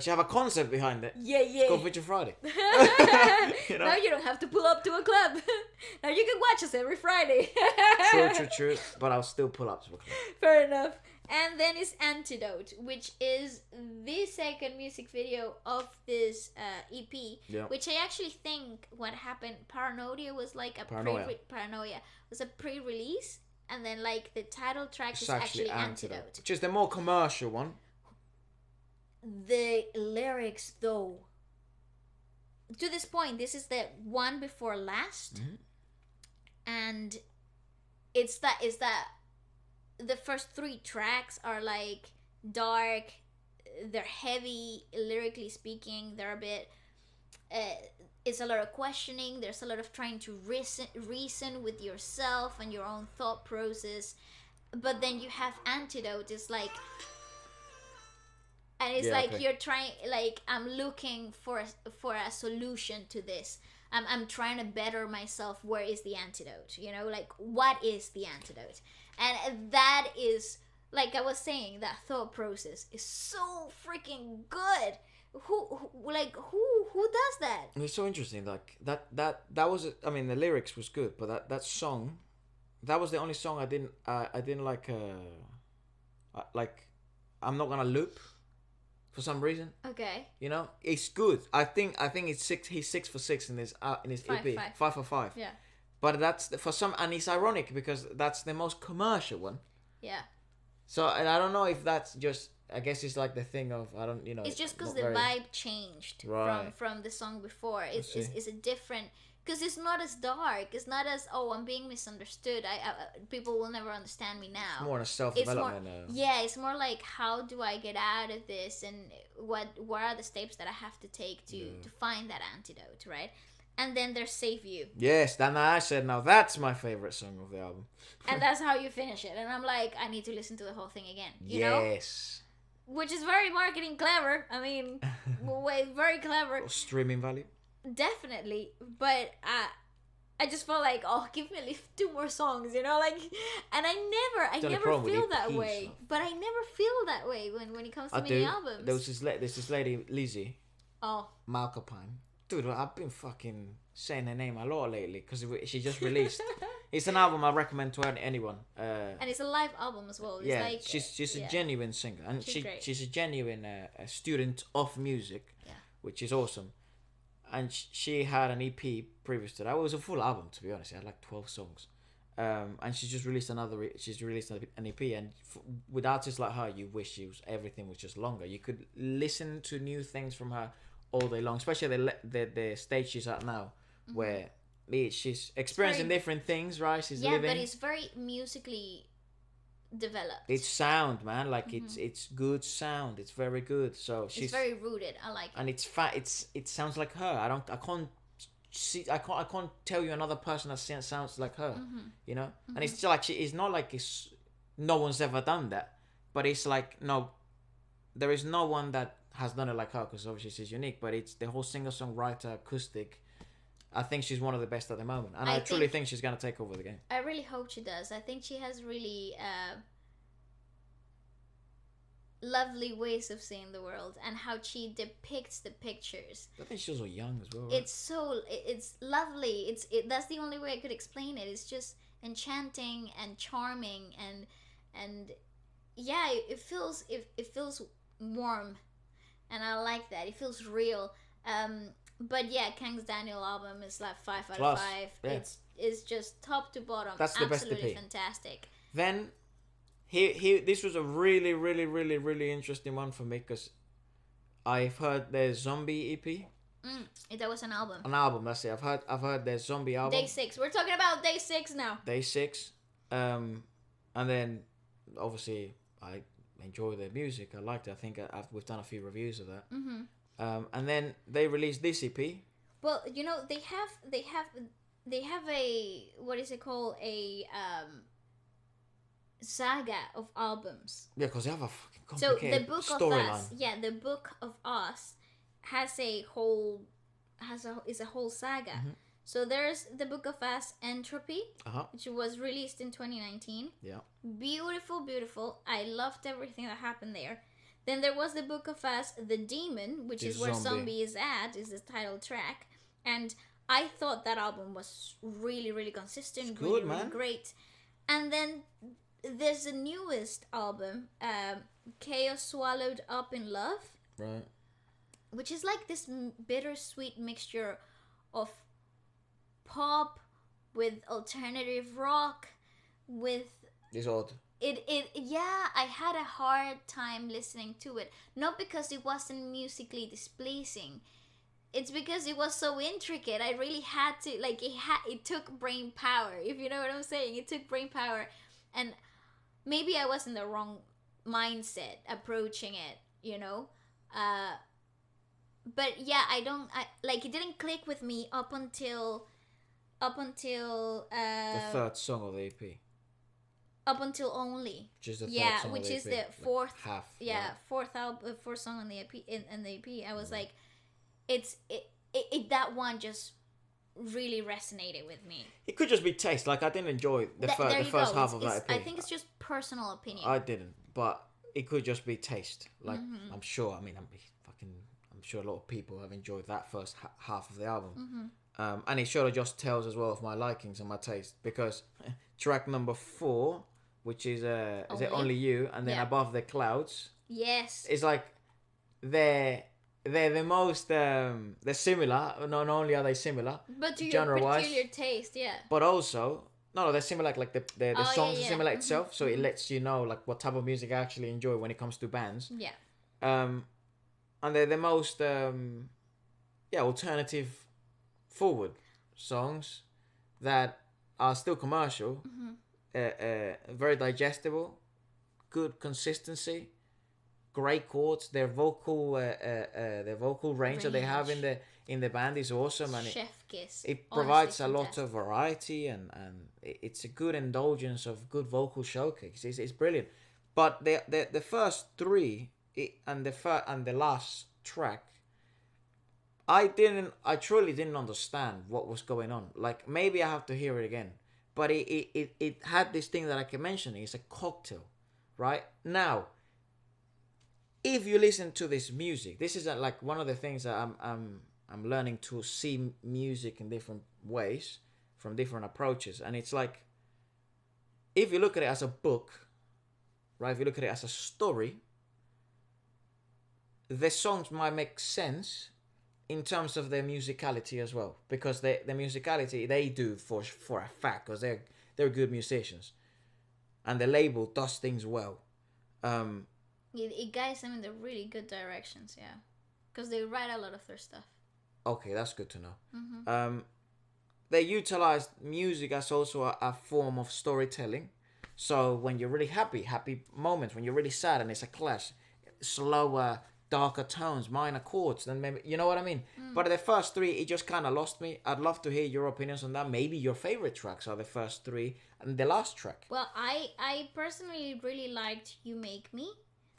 have a concept behind it. Yeah. It's called Feature Friday. You know? Now you don't have to pull up to a club. Now you can watch us every Friday. True. But I'll still pull up to a club. Fair enough. And then is Antidote, which is the second music video of this EP. Yeah. Which I actually think what happened, Paranoia was like a Paranoia was a pre-release, and then like the title track is actually Antidote. Which is the more commercial one. The lyrics, though, to this point, this is the one before last, and it's that the first three tracks are like dark, they're heavy lyrically speaking, they're a bit it's a lot of questioning, there's a lot of trying to reason with yourself and your own thought process, but then you have Antidote, it's like, and it's you're trying, like, I'm looking for a solution to this. I'm trying to better myself. Where is the antidote? You know, like, what is the antidote? And that is, like I was saying, that thought process is so freaking good. Who does that? It's so interesting. Like that was. I mean, the lyrics was good, but that song, that was the only song I didn't like. Like, I'm not gonna loop. For some reason, okay, you know, it's good. I think it's 6. He's 6 for 6 in his EP, 5 for 5. Yeah, but that's for some, and it's ironic because that's the most commercial one. Yeah. So, and I don't know if that's just I guess it's like the thing of I don't, you know. It's just because not the very- vibe changed Right. from the song before. see. It's a different, because it's not as dark. It's not as, oh, I'm being misunderstood. People will never understand me now. It's more on a It's self-development. yeah, it's more like, how do I get out of this, and what are the steps that I have to take to find that antidote, right? And then there's Save You. Yes, then I said, now that's my favorite song of the album. And that's how you finish it. And I'm like, I need to listen to the whole thing again. You know? Yes. Which is very marketing clever. I mean, very clever. Or streaming value. Definitely. But I just felt like, oh, give me at least 2 more songs, you know? Like, and I never feel that way. But I never feel that way when it comes to mini albums. There's this lady, Lizzie. Oh. Malcapine. Dude, I've been fucking saying her name a lot lately because she just released. It's an album I recommend to anyone. And it's a live album as well. It's yeah, like, she's a genuine singer, and she's a genuine student of music, which is awesome. And she had an EP previous to that. It was a full album, to be honest. It had like 12 songs. And she's just released an EP, and with artists like her, you wish everything was just longer. You could listen to new things from her all day long, especially the stage she's at now, where she's experiencing different things, right? She's living. But it's very musically developed. It's sound, man. Like it's good sound. It's very good. So she's very rooted. I like it. And it's fat. It sounds like her. I can't tell you another person that sounds like her. You know. And it's just like it's not like no one's ever done that, but it's like no, there is no one that has done it like her, because obviously she's unique. But it's the whole singer-songwriter acoustic. I think she's one of the best at the moment, and I truly think she's gonna take over the game. I really hope she does. I think she has really lovely ways of seeing the world, and how she depicts the pictures. I think she's so young as well. Right? It's lovely. That's the only way I could explain it. It's just enchanting and charming, and yeah, it feels warm, and I like that. It feels real. But yeah, Kang Daniel album is like 5 out of 5. Yeah. It's just top to bottom. That's the best absolutely EP. Fantastic. Then this was a really, really, really, really interesting one for me, because I've heard their Zombie EP. That was an album. An album, that's it. I've heard their Zombie album. DAY6. We're talking about DAY6 now. DAY6. And then obviously I enjoy their music. I liked it. I think we've done a few reviews of that. And then they released this EP. Well, you know, they have a, what is it called, a saga of albums. Yeah, because they have a fucking complicated So the Book storyline. of Us, the Book of Us has a whole saga. So there's the Book of Us Entropy, which was released in 2019. Yeah. Beautiful. I loved everything that happened there. Then there was the Book of Us, The Demon, which is where Zombie is at, is the title track. And I thought that album was really, really consistent, it's really, good, really great. And then there's the newest album, Chaos Swallowed Up in Love. Right. Which is like this bittersweet mixture of pop with alternative rock with... It's odd. I had a hard time listening to it. Not because it wasn't musically displeasing. It's because it was so intricate. I really had to, like, it took brain power, if you know what I'm saying. It took brain power. And maybe I was in the wrong mindset approaching it, you know? But yeah, it didn't click with me up until the third song of the EP. Up until Only. Which is the third song which of the is EP. the fourth half. Yeah, fourth song on the EP in the EP. I was like, it that one just really resonated with me. It could just be taste. Like, I didn't enjoy the first half of that EP. I think it's just personal opinion. I didn't, but it could just be taste. Like, I'm sure. I mean, I'm sure a lot of people have enjoyed that first half of the album. And it sort of just tells as well of my likings and my taste, because track number 4, which is is it Only You, and then Above the Clouds. Yes. It's like they're the most they're similar. Not only are they similar, but to your genre-wise, peculiar taste, but also No, they're similar. Like the Oh, songs yeah, are similar yeah. itself, so it lets you know like what type of music I actually enjoy when it comes to bands. Yeah. And they're the most alternative forward songs that are still commercial, very digestible, good consistency, great chords. Their vocal range that they have in the band is awesome, and Chef kiss. it Honestly, provides a lot fantastic. of variety, and it's a good indulgence of good vocal showcase. It's brilliant. But the first three and the last track, I truly didn't understand what was going on. Like, maybe I have to hear it again. But it had this thing that I can mention. It's a cocktail, right? Now, if you listen to this music, this is like one of the things that I'm learning to see music in different ways, from different approaches. And it's like, if you look at it as a book, right? If you look at it as a story, the songs might make sense in terms of their musicality as well, because the musicality they do for a fact, because they're good musicians, and the label does things well. It guides them in the really good directions, yeah, because they write a lot of their stuff. Okay, that's good to know. They utilize music as also a form of storytelling. So when you're really happy moments, when you're really sad and it's a clash, slower, darker tones, minor chords, then maybe, you know what I mean? But the first three, it just kind of lost me. I'd love to hear your opinions on that. Maybe your favorite tracks are the first three and the last track. Well, I personally really liked You Make Me,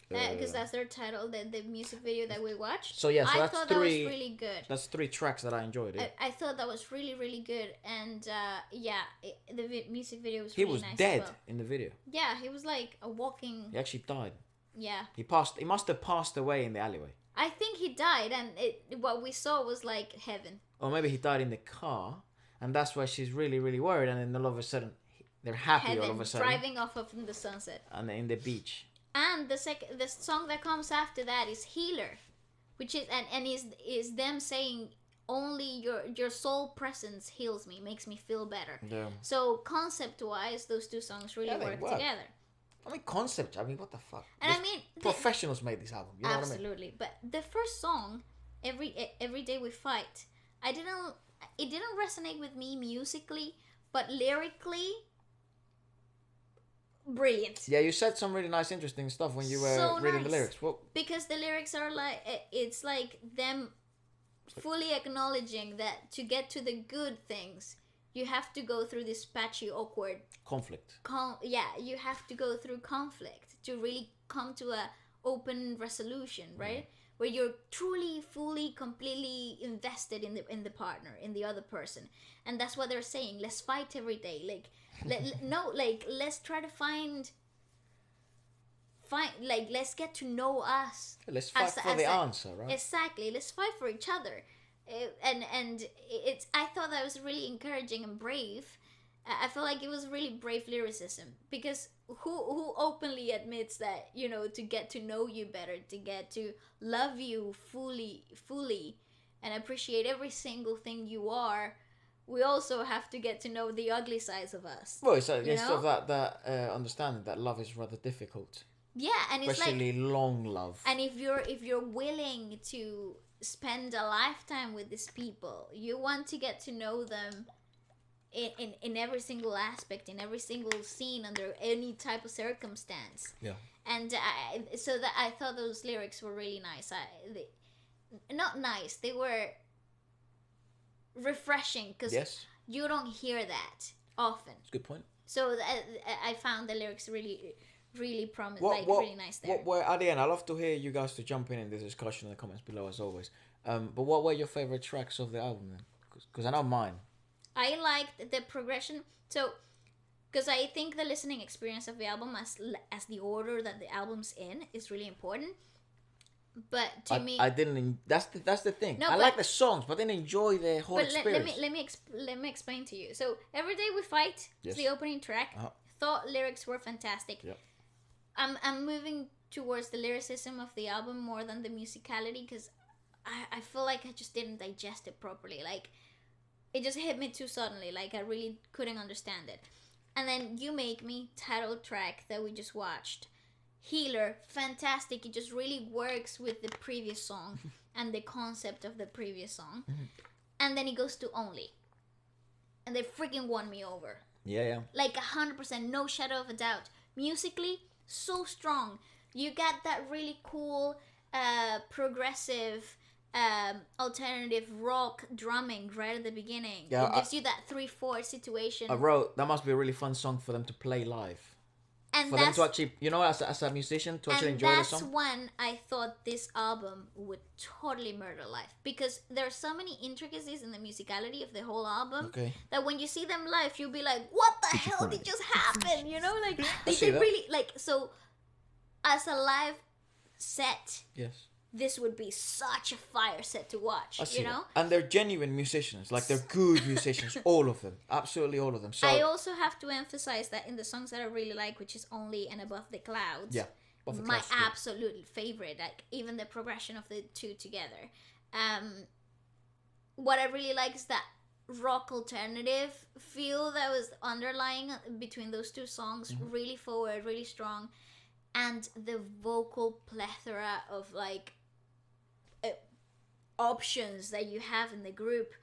because that's their title, the music video that we watched. So yeah, so I that's thought three. that was really good. That's three tracks that I enjoyed. Yeah. I thought that was really, really good, and the music video was He really was nice dead as well. in the video. Yeah, he was like a walking. He actually died. Yeah, He must have passed away in the alleyway. I think he died, and what we saw was like heaven. Or maybe he died in the car, and that's why she's really, really worried. And then all of a sudden, they're happy. Heaven, all of a sudden, driving off of the sunset. and in the beach. And the song that comes after that is Healer, which is them saying only your soul presence heals me, makes me feel better. Yeah. So concept wise, those two songs really work together. I mean, concept. I mean, what the fuck? And I mean, professionals made this album. You know what I mean? Absolutely. But the first song, every day we fight, it didn't resonate with me musically, but lyrically, brilliant. Yeah, you said some really nice, interesting stuff when you were reading the lyrics. What? Because the lyrics are like, it's like them fully acknowledging that to get to the good things, you have to go through this patchy, awkward Conflict. You have to go through conflict to really come to a open resolution, right? Where you're truly, fully, completely invested in the partner, in the other person, and that's what they're saying. Let's fight every day. Like, let's try to find, let's get to know us. Let's fight for the answer, right? Exactly. Let's fight for each other. And it's, I thought that was really encouraging and brave. I feel like it was really brave lyricism, because who openly admits that, to get to know you better, to get to love you fully and appreciate every single thing you are, we also have to get to know the ugly sides of us. Well, it's sort of that understanding that love is rather difficult. Yeah, and it's especially long love. And if you're willing to spend a lifetime with these people, you want to get to know them in every single aspect, in every single scene, under any type of circumstance. Yeah. And I thought those lyrics were really nice. Not nice, they were refreshing, because you don't hear that often. That's a good point. So I found the lyrics really, really really nice there. What were, at the end, I'd love to hear you guys to jump in this discussion in the comments below, as always. But what were your favorite tracks of the album then? Because I know mine. I liked the progression. So, because I think the listening experience of the album, as the order that the album's in, is really important. But to me, I didn't. That's the thing. No, I like the songs, but I didn't enjoy the whole experience. Let me explain to you. So, Every Day We Fight is the opening track. Thought lyrics were fantastic. Yep. I'm moving towards the lyricism of the album more than the musicality, because I feel like I just didn't digest it properly. Like, it just hit me too suddenly. Like, I really couldn't understand it. And then You Make Me, title track that we just watched. Healer, fantastic. It just really works with the previous song and the concept of the previous song. And then it goes to Only. And they freaking won me over. Yeah. Like 100%, no shadow of a doubt. Musically, so strong. You got that really cool, progressive, alternative rock drumming right at the beginning. Yeah, It gives you that 3/4 situation. I wrote that must be a really fun song for them to play live. And For them to actually, as a musician, to actually enjoy the that's song. when I thought this album would totally murder live, because there are so many intricacies in the musicality of the whole album that when you see them live, you'll be like, "What the hell did just happen?" You know, like they really like. So, as a live set, Yes. this would be such a fire set to watch. You know, and they're genuine musicians. Like they're good musicians, all of them, absolutely all of them. So I also have to emphasize that in the songs that I really like, which is Only and Above the Clouds. Yeah. My absolute favorite, like even the progression of the two together. What I really like is that rock alternative feel that was underlying between those two songs. Really forward, really strong, and the vocal plethora of like options that you have in the group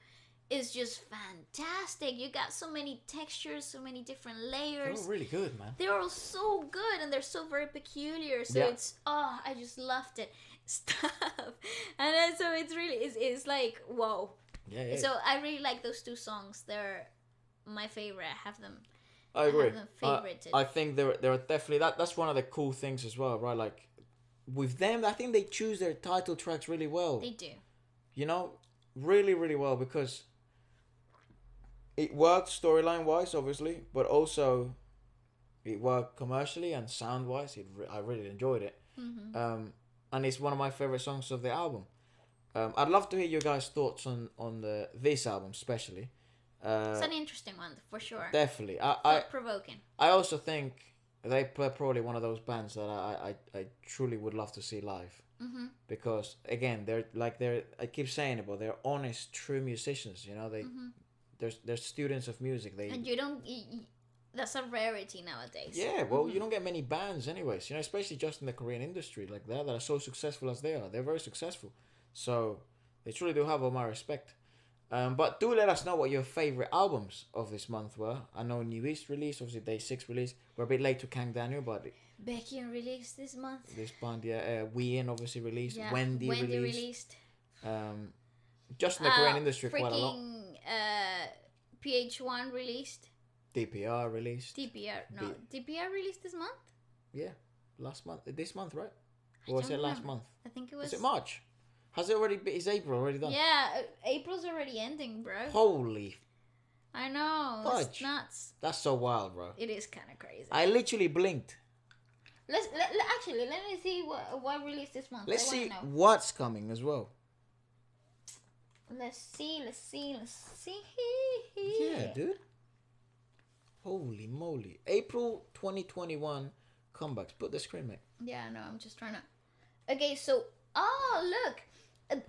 is just fantastic. You got so many textures, so many different layers. they're all really good, man. They're all so good, and they're so very peculiar. So it's I just loved it. Stuff, and then so it's really it's like whoa. Yeah. So I really like those two songs. They're my favorite. I have them. I agree. Have them favorited. I think they're definitely that's one of the cool things as well, right? Like with them, I think they choose their title tracks really well. They do. You know, really, really well, because it worked storyline wise, obviously, but also it worked commercially and sound wise. I really enjoyed it. And it's one of my favorite songs of the album. I'd love to hear your guys' thoughts on this album, especially. It's an interesting one for sure. Definitely, Thought-provoking. I also think they play probably one of those bands that I truly would love to see live. Because again, I keep saying it, but they're honest, true musicians. You know, they're students of music. And you don't. That's a rarity nowadays. Yeah, well, you don't get many bands, anyways. You know, especially just in the Korean industry like that are so successful as they are. They're very successful, so they truly do have all my respect. But do let us know what your favorite albums of this month were. I know New East released, obviously DAY6 released. We're a bit late to Kang Daniel, but Baekhyun released this month. This band, Wheein obviously released. Yeah. Wendy released. Just in the Korean industry, quite a lot. PH1 released. DPR released. DPR released this month? Yeah, last month. This month, right? Or was it last month? I think it was. Was it March? Has it already been? Is April already done? Yeah, April's already ending, bro. Holy. I know. Fudge. It's nuts. That's so wild, bro. It is kind of crazy. I literally blinked. Actually, let me see what released this month. Let's see what's coming as well. Let's see. Yeah, dude. Holy moly. April 2021 comebacks. Put the screen, mate. Yeah, no, I'm just trying to. Okay, so look,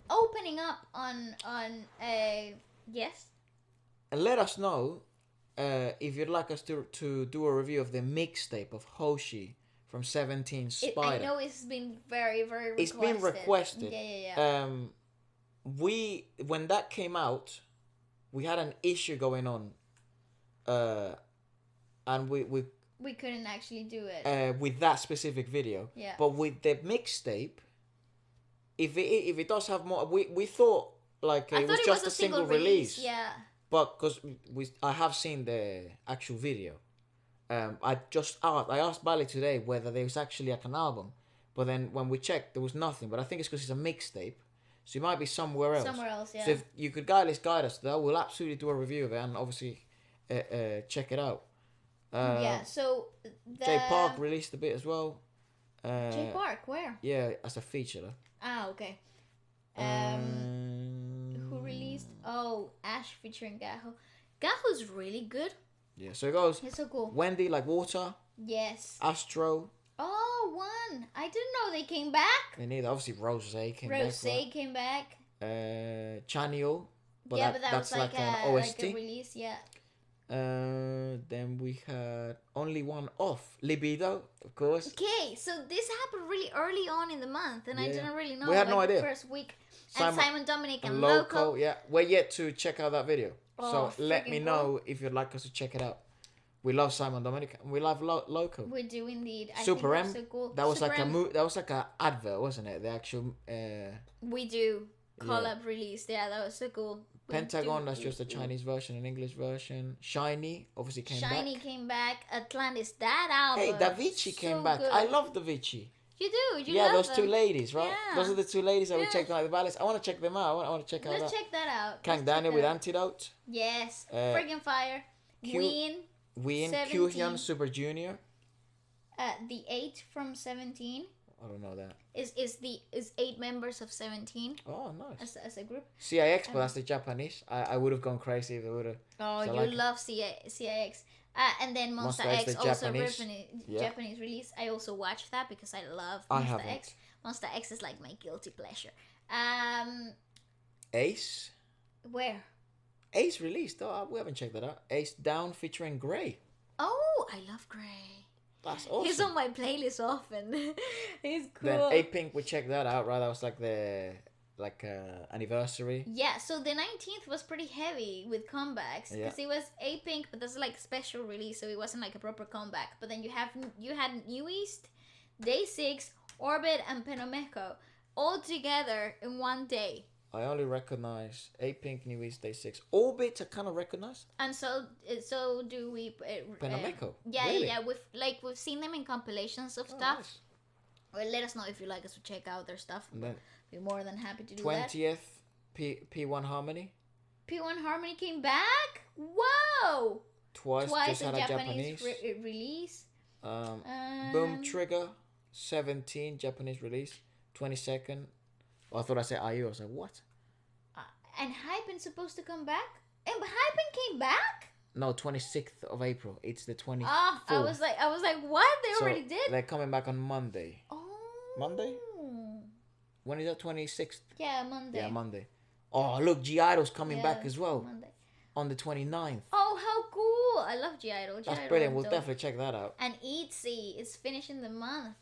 opening up on yes. And let us know if you'd like us to do a review of the mixtape of Hoshi from 17 Spider. I know it's been very, very requested. It's been requested. Yeah. When that came out, we had an issue going on. And we couldn't actually do it. With that specific video. Yeah. But with the mixtape, if it does have more, we thought like it was just a single release. Yeah. But because I have seen the actual video. I asked Bali today whether there was actually like an album, but then when we checked, there was nothing. But I think it's because it's a mixtape, so it might be somewhere else. Yeah. So if you could guide us to that, we'll absolutely do a review of it and obviously check it out. So Jay Park released a bit as well. Jay Park, where? Yeah, as a feature. Okay. Who released? Oh, Ash featuring Gaho. Gaho's really good. Yeah, so it goes. He's so cool. Wendy, like water. Yes. Astro. Oh, one. I didn't know they came back. Me neither. Obviously, Rose came back. Rose came back. Chanyeol. But that was like an OST. like a release, yeah. Then we had only one off. Libido, of course. Okay, so this happened really early on in the month, and I Yeah. didn't really know. We had no like, the idea. first week. And Simon Dominic and Loco. Loco. Yeah, we're yet to check out that video. Oh, So let me freaking know if you'd like us to check it out. We love Simon Dominic and we love Loco. We do indeed. I Super think M. they're so cool. That was Super like M, that was like a advert, wasn't it? The actual We do collab release. Yeah, that was so cool. Pentagon. That's just a Chinese version and English version. Shiny obviously came back. Shiny came back. Atlantis, that album. Hey, Davichi came back. Good. I love Davichi. You do. You yeah, love those them. two ladies, right? Yeah. Those are the two ladies that we Yeah. checked out the ballads. I want to check them out. I want to check out Let's that. check that out. Kang Let's Daniel check with that out. Antidote. Yes. Friggin' fire. Q- Ween. Ween, 17. Kyuhyun Super Junior. The 8 from 17 I don't know that. is 8 members of 17 Oh, nice. as a group. CIX, but that's the Japanese. I would have gone crazy if they would have. Oh, So you like- love CIX. And then Monster Monsta X, X the also Japanese. Japanese, Japanese release. I also watched that because I love I Monster haven't. X. Monster X is like my guilty pleasure. Ace. Where? Ace released. Oh, we haven't checked that out. Ace Down featuring Grey. Oh, I love Gray. That's awesome. He's on my playlist often. He's cool. Then A Pink, we checked that out, right? That was like the anniversary. Yeah, so the 19th was pretty heavy with comebacks because it was A Pink, but that's like special release, so it wasn't like a proper comeback. But then you had New East, DAY6, Orbit, and Penomeco all together in one day. I only recognize A Pink, New East, Day6. Orbit, I kind of recognize. And so do we. Penomeco. Yeah, Really? yeah. We've seen them in compilations of Oh, stuff. nice. Well, let us know if you like us to check out their stuff. And then We're more than happy to do that. 20th, P1 Harmony. P1 Harmony came back. Whoa! Twice just a had a Japanese Japanese. release. Boom Trigger, 17, Japanese release. 22nd. Oh, I thought I said IU. I was like, what? And Hypen supposed to come back. And Hypen came back. No, 26th of April. It's the 24th. Ah, I was like, what? They already did. They're coming back on Monday. Oh. Monday? When is that? 26th? Yeah, Monday. Yeah, Monday. Oh, look, G-Idol's coming back as well. Monday. On the 29th. Oh, how cool! I love G-Idol. That's brilliant. We'll definitely check that out. And ITZY is finishing the month.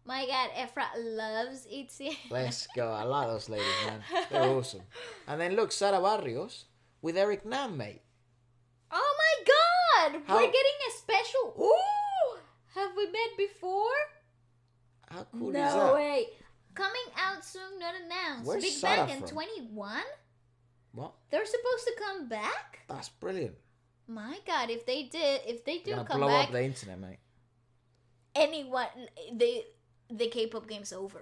My God, Efra loves ITZY. Let's go. I like those ladies, man. They're awesome. And then look, Sara Barrios with Eric Nam, mate. Oh my God! How- We're getting a special. Ooh! Have we met before? How cool is No that? way. Coming out soon, not announced. Where's Big Sarah Bang in from? 21? What? They're supposed to come back? That's brilliant. My God, if they do You're gonna come blow back, up the internet, mate. anyone, the K-pop game's over.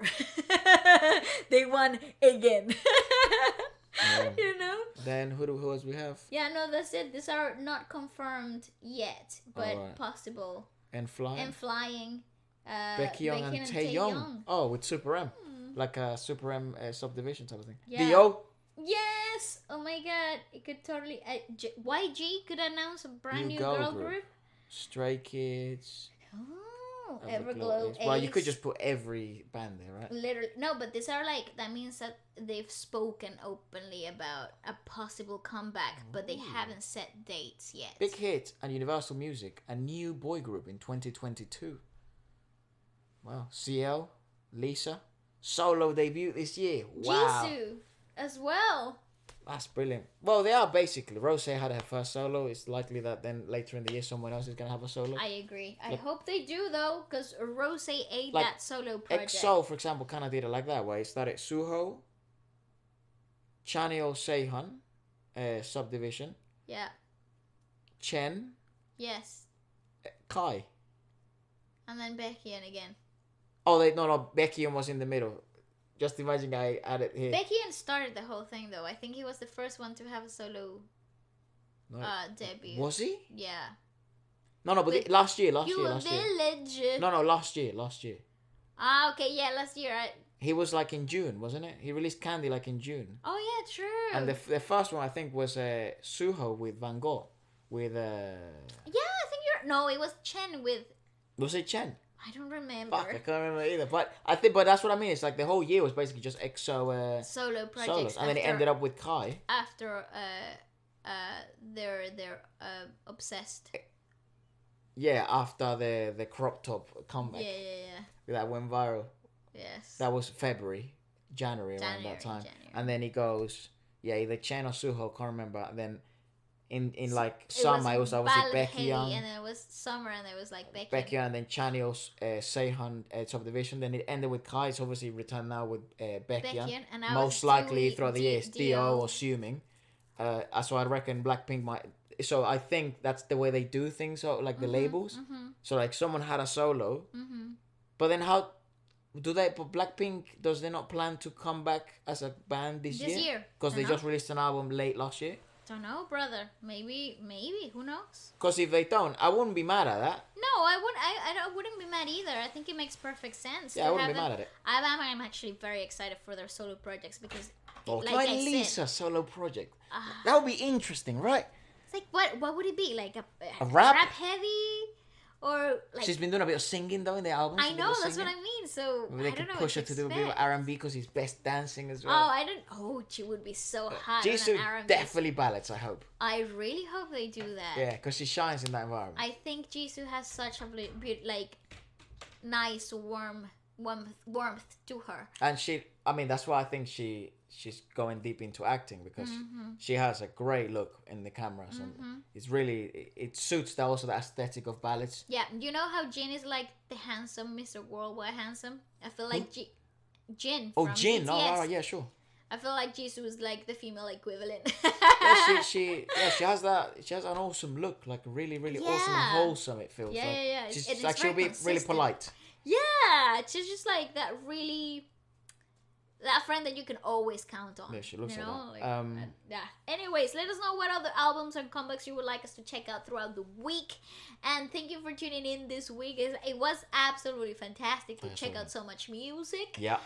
They won again. Yeah. You know? Then who else we have? Yeah, no, that's it. These are not confirmed yet, but Alright. possible. And Flying. And Flying. Becky Young and Taeyong. Oh, with Super M. Like a Super M subdivision type of thing. Yeah. Dio. Yes! Oh my God. It could totally... YG could announce a brand new girl group. Stray Kids. Oh, Everglow. Everglow. Well, you could Ace. just put every band there, right? Literally, no, but these are like, that means that they've spoken openly about a possible comeback, but they haven't set dates yet. Big Hit and Universal Music, a new boy group in 2022. Wow. CL, Lisa, solo debut this year. Wow. Jisoo as well. That's brilliant. Well, they are basically. Rose had her first solo. It's likely that then later in the year someone else is going to have a solo. I agree. I Like- hope they do though, because Rose ate Like, that solo project. EXO, for example, kind of did it like that, where it started Suho, Chanyeol Seihan, subdivision, Yeah. Chen, Yes. Kai. And then Becky and again. Oh, no, Becky was in the middle. Just imagine I added here. Becky and started the whole thing though. I think he was the first one to have a solo No. debut. Was he? Yeah. No, but Wait, last year. You a Last year. village. No, last year. Ah, okay, yeah, last year. He was like in June, wasn't it? He released Candy like in June. Oh yeah, true. And the first one I think was Suho with Van Gogh. With Yeah, I think no, it was Chen with. was it Chen? I don't remember. Fuck, I can't remember either. But that's what I mean. It's like the whole year was basically just EXO Solo projects. solos, and then it ended up with Kai. after they're obsessed. Yeah, after the crop top comeback. Yeah. That went viral. Yes. That was January around that time. January. And then he goes, yeah, either Chen or Suho, can't remember. And then in like It summer, it was obviously ballad Becky heavy, Young. and then it was summer, and it was like Becky. Becky and then Chanyeol's Seihan top division. Then it ended with Kai. It's obviously returned now with Becky and now most it's likely Dewey- throughout the years. D.O. Assuming. So I reckon Blackpink might. So I think that's the way they do things. So like the labels. So like someone had a solo, but then how do they? But Blackpink, does they not plan to come back as a band this year? Because they just released an album late last year. Don't know, brother. Maybe. Who knows? Because if they don't, I wouldn't be mad at that. No, I wouldn't. I wouldn't be mad either. I think it makes perfect sense. Yeah, I wouldn't be mad at it. I'm actually very excited for their solo projects because, Like I Lisa said, solo project. That would be interesting, right? it's like what would it be like A rap heavy, or like she's been doing a bit of singing though in the album. I know that's what I mean. So Maybe they I don't could know. push her to do a bit of R&B because he's best dancing as well. Oh, I don't. Oh, she would be so hot. Jisoo, on an R&B. definitely ballads, I hope. I really hope they do that. Yeah, because she shines in that environment. I think Jisoo has such a like nice warmth to her. And that's why I think she's going deep into acting because she has a great look in the cameras and it's really it suits the aesthetic of ballads. Yeah, you know how Jin is like the handsome Mr. Worldwide handsome? I feel like Jin. Oh, from Jin! BTS. Oh, yeah, sure. I feel like Jisoo is like the female equivalent. Yeah, she has that. She has an awesome look, like really, really awesome and wholesome. It feels like. Yeah. She's like she'll be really consistent. polite. Yeah, she's just like that friend that you can always count on. Yeah, she looks like that. Yeah. Anyways, let us know what other albums and comebacks you would like us to check out throughout the week. And thank you for tuning in this week. It was absolutely fantastic to check out so much music. Yeah.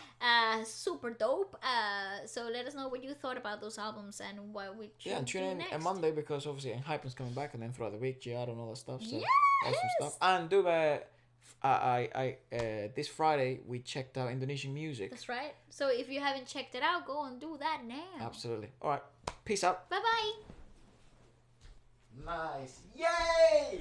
Super dope. So let us know what you thought about those albums and what we should and tune do in next. on Monday because obviously Hypen's coming back and then throughout the week, Jihad and all that stuff. So Yes! awesome stuff. And do this Friday we checked out Indonesian music. That's right. So if you haven't checked it out, go and do that now. Absolutely. All right. Peace out. Bye bye. Nice. Yay!